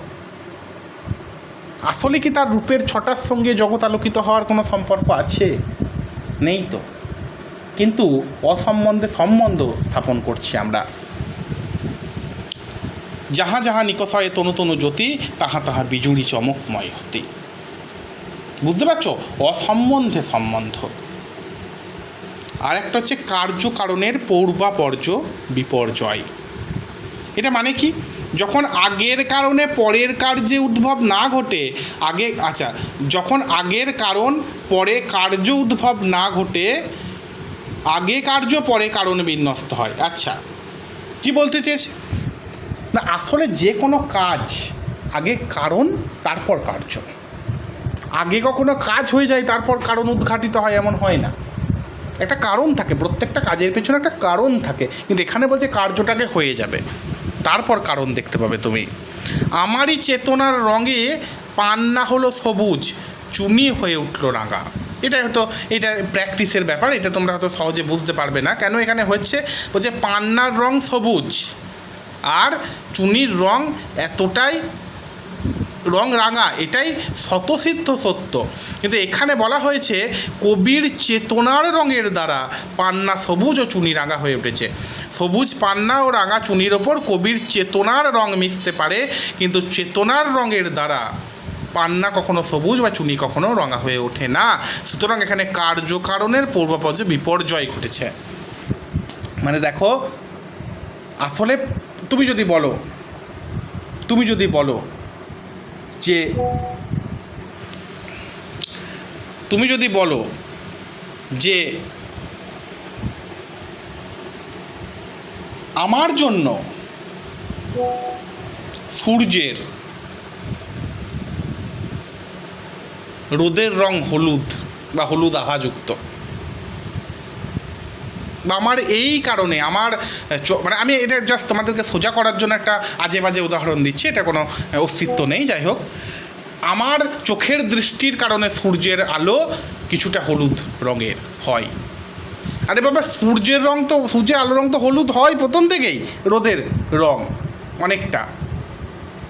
আসলে কি তার রূপের ছটার সঙ্গে জগৎ আলোকিত হওয়ার কোনো সম্পর্ক আছে? নেই তো। কিন্তু অসম্বন্ধে সম্বন্ধ স্থাপন করছি আমরা। যাহা যাহা নিকষায়ে তনু তনু জ্যোতি, তাহা তাহা বিজুড়ি চমকময় হতি। বুঝতে পারছো? অসম্বন্ধে সম্বন্ধ। আর একটা হচ্ছে কার্যকারণের পূর্বাপর্য বিপর্যয়। এটা মানে কি? যখন আগের কারণে পরের কার্যে উদ্ভব না ঘটে, যখন আগের কারণ পরে কার্য উদ্ভব না ঘটে, আগে কার্য পরে কারণে বিন্যস্ত হয়। আচ্ছা, কি বলতে চেয়েছে? না, আসলে যে কোনো কাজ আগে কারণ তারপর কার্য। আগে কখনো কাজ হয়ে যায় তারপর কারণ উদ্ঘাটিত হয় এমন হয় না। একটা কারণ থাকে, প্রত্যেকটা কাজের পেছনে একটা কারণ থাকে, কিন্তু এখানে বলছে কার্যটাকে হয়ে যাবে তারপর কারণ দেখতে পাবে তুমি। আমারই চেতনার রঙে পান্না হলো সবুজ, চুনি হয়ে উঠলো রাঙা। এটা হয়তো এটা প্র্যাকটিসের ব্যাপার, এটা তোমরা হয়তো সহজে বুঝতে পারবে না কেন এখানে হচ্ছে। বলছে পান্নার রং সবুজ আর চুনির রং এতটাই রং রাঙা, এটাই স্বতঃসিদ্ধ সত্য। কিন্তু এখানে বলা হয়েছে কবির চেতনার রঙের দ্বারা পান্না সবুজ ও চুনি রাঙা হয়ে উঠেছে। সবুজ পান্না ও রাঙা চুনির ওপর কবির চেতনার রং মিশতে পারে, কিন্তু চেতনার রঙের দ্বারা পান্না কখনো সবুজ বা চুনি কখনো রঙা হয়ে ওঠে না। সুতরাং এখানে কার্যকারণের পূর্বাপর্যে বিপর্যয় ঘটেছে। মানে দেখো, আসলে তুমি যদি বলো যে আমার জন্য সূর্যের রোদের রং হলুদ বা হলুদ আভাযুক্ত, বা আমার এই কারণে মানে আমি এটা জাস্ট তোমাদেরকে সোজা করার জন্য একটা আজে বাজে উদাহরণ দিচ্ছি, এটা কোনো অস্তিত্ব নেই, যাই হোক, আমার চোখের দৃষ্টির কারণে সূর্যের আলো কিছুটা হলুদ রঙের হয়। আরে বাবা, সূর্যের আলো রং তো হলুদ হয় প্রথম থেকেই, রোদের রং অনেকটা।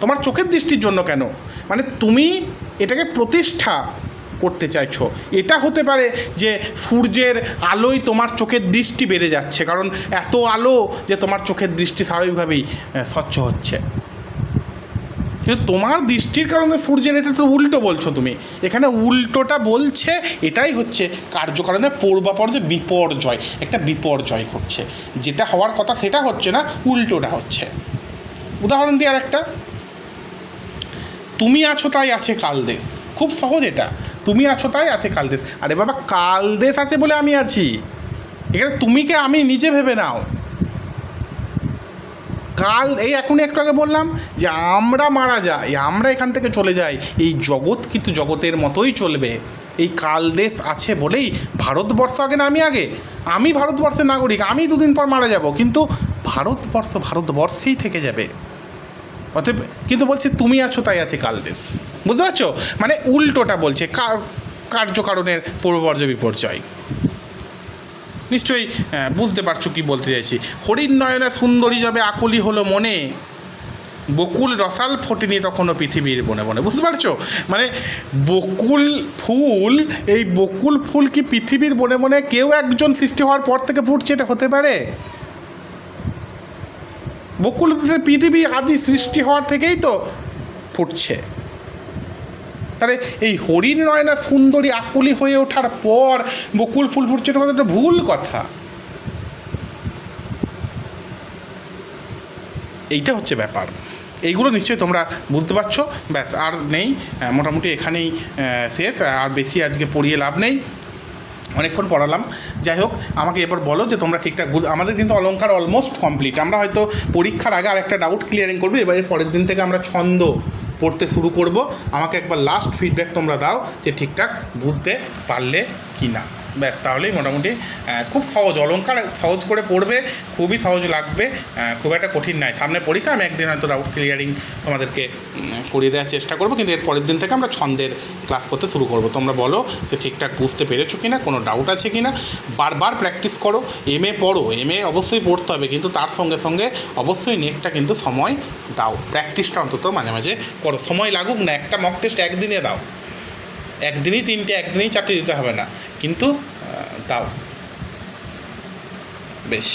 তোমার চোখের দৃষ্টির জন্য কেন? মানে তুমি এটাকে প্রতিষ্ঠা করতে চাইছো। এটা হতে পারে যে সূর্যের আলোয় তোমার চোখের দৃষ্টি বেড়ে যাচ্ছে, কারণ এত আলো যে তোমার চোখের দৃষ্টি স্বাভাবিকভাবেই স্বচ্ছ হচ্ছে। কিন্তু তোমার দৃষ্টির কারণে সূর্যের, এটা তো উল্টো বলছো তুমি। এখানে উল্টোটা বলছে, এটাই হচ্ছে কার্যকারণের পূর্বাপর্যে বিপর্যয়, একটা বিপর্যয় ঘটছে, যেটা হওয়ার কথা সেটা হচ্ছে না, উল্টোটা হচ্ছে। উদাহরণ দিয়ে আর একটা, তুমি আছো তাই আছে কালদেশ। খুব সহজ এটা, তুমি আছো তাই আছে কালদেশ। আরে বাবা, কালদেশ আছে বলে আমি আছি, এখানে তুমিকে আমি নিজে ভেবে নাও। কাল এই এখনই একটু আগে বললাম যে আমরা মারা যাই, আমরা এখান থেকে চলে যাই, এই জগৎ কিন্তু জগতের মতোই চলবে। এই কাল দেশ আছে বলেই ভারতবর্ষ আগে না আমি ভারতবর্ষের নাগরিক, আমি দুদিন পর মারা যাব, কিন্তু ভারতবর্ষ ভারতবর্ষেই থেকে যাবে। অতএব কিন্তু বলছে তুমি আছো তাই আছে কাল দেশ, বুঝতে পারছো? মানে উল্টোটা বলছে, কার্যকারণের পূর্বপর্য বিপর্যয়। নিশ্চয়ই বুঝতে পারছো কি বলতে চাইছি। হরিণ নয়না সুন্দরী যাবে আকুলি হলো মনে, বকুল রসাল ফোটেনি তখনও পৃথিবীর বনে বনে। বুঝতে পারছো? মানে বকুল ফুল, এই বকুল ফুল কি পৃথিবীর বনে বনে কেউ একজন সৃষ্টি হওয়ার পর থেকে ফুটছে? এটা হতে পারে? বকুল পৃথিবী আদি সৃষ্টি হওয়ার থেকেই তো ফুটছে। তাহলে এই হরিণ নয়না সুন্দরী আকুলি হয়ে ওঠার পর বকুল ফুল ফুটছে, এটা একটা ভুল কথা। এইটা হচ্ছে ব্যাপার। এইগুলো নিশ্চয়ই তোমরা বুঝতে পারছো। ব্যাস, আর নেই, মোটামুটি এখানেই শেষ। আর বেশি আজকে পড়িয়ে লাভ নেই, অনেকক্ষণ পড়ালাম। যাই হোক, আমাকে এবার বলো যে তোমরা ঠিকঠাক আমাদের কিন্তু অলংকার অলমোস্ট কমপ্লিট। আমরা হয়তো পরীক্ষার আগে আর একটা ডাউট ক্লিয়ারিং করবো, এবারে পরের দিন থেকে আমরা ছন্দ পড়তে শুরু করব। আমাকে একবার লাস্ট ফিডব্যাক তোমরা দাও যে ঠিকঠাক বুঝতে পারলে কি না। ব্যাস, তাহলেই মোটামুটি খুব সহজ, অলংকার সহজ করে পড়বে, খুবই সহজ লাগবে, খুব একটা কঠিন নয়। সামনে পরীক্ষা, আমি একদিন হয়তো ডাউট ক্লিয়ারিং তোমাদেরকে করিয়ে দেওয়ার চেষ্টা করবো, কিন্তু এর পরের দিন থেকে আমরা ছন্দের ক্লাস করতে শুরু করব। তোমরা বলো যে ঠিকঠাক বুঝতে পেরেছো কি না, কোনো ডাউট আছে কি না। বারবার প্র্যাকটিস করো, পড়ো, অবশ্যই পড়তে হবে, কিন্তু তার সঙ্গে সঙ্গে অবশ্যই নেটটা কিন্তু সময় দাও, প্র্যাকটিসটা অন্তত মাঝে মাঝে করো। সময় লাগুক না, একটা মক টেস্ট একদিনে দাও, একদিনই 3টে, একদিনই 4টে দিতে হবে না, কিন্তু দাও। বেশ।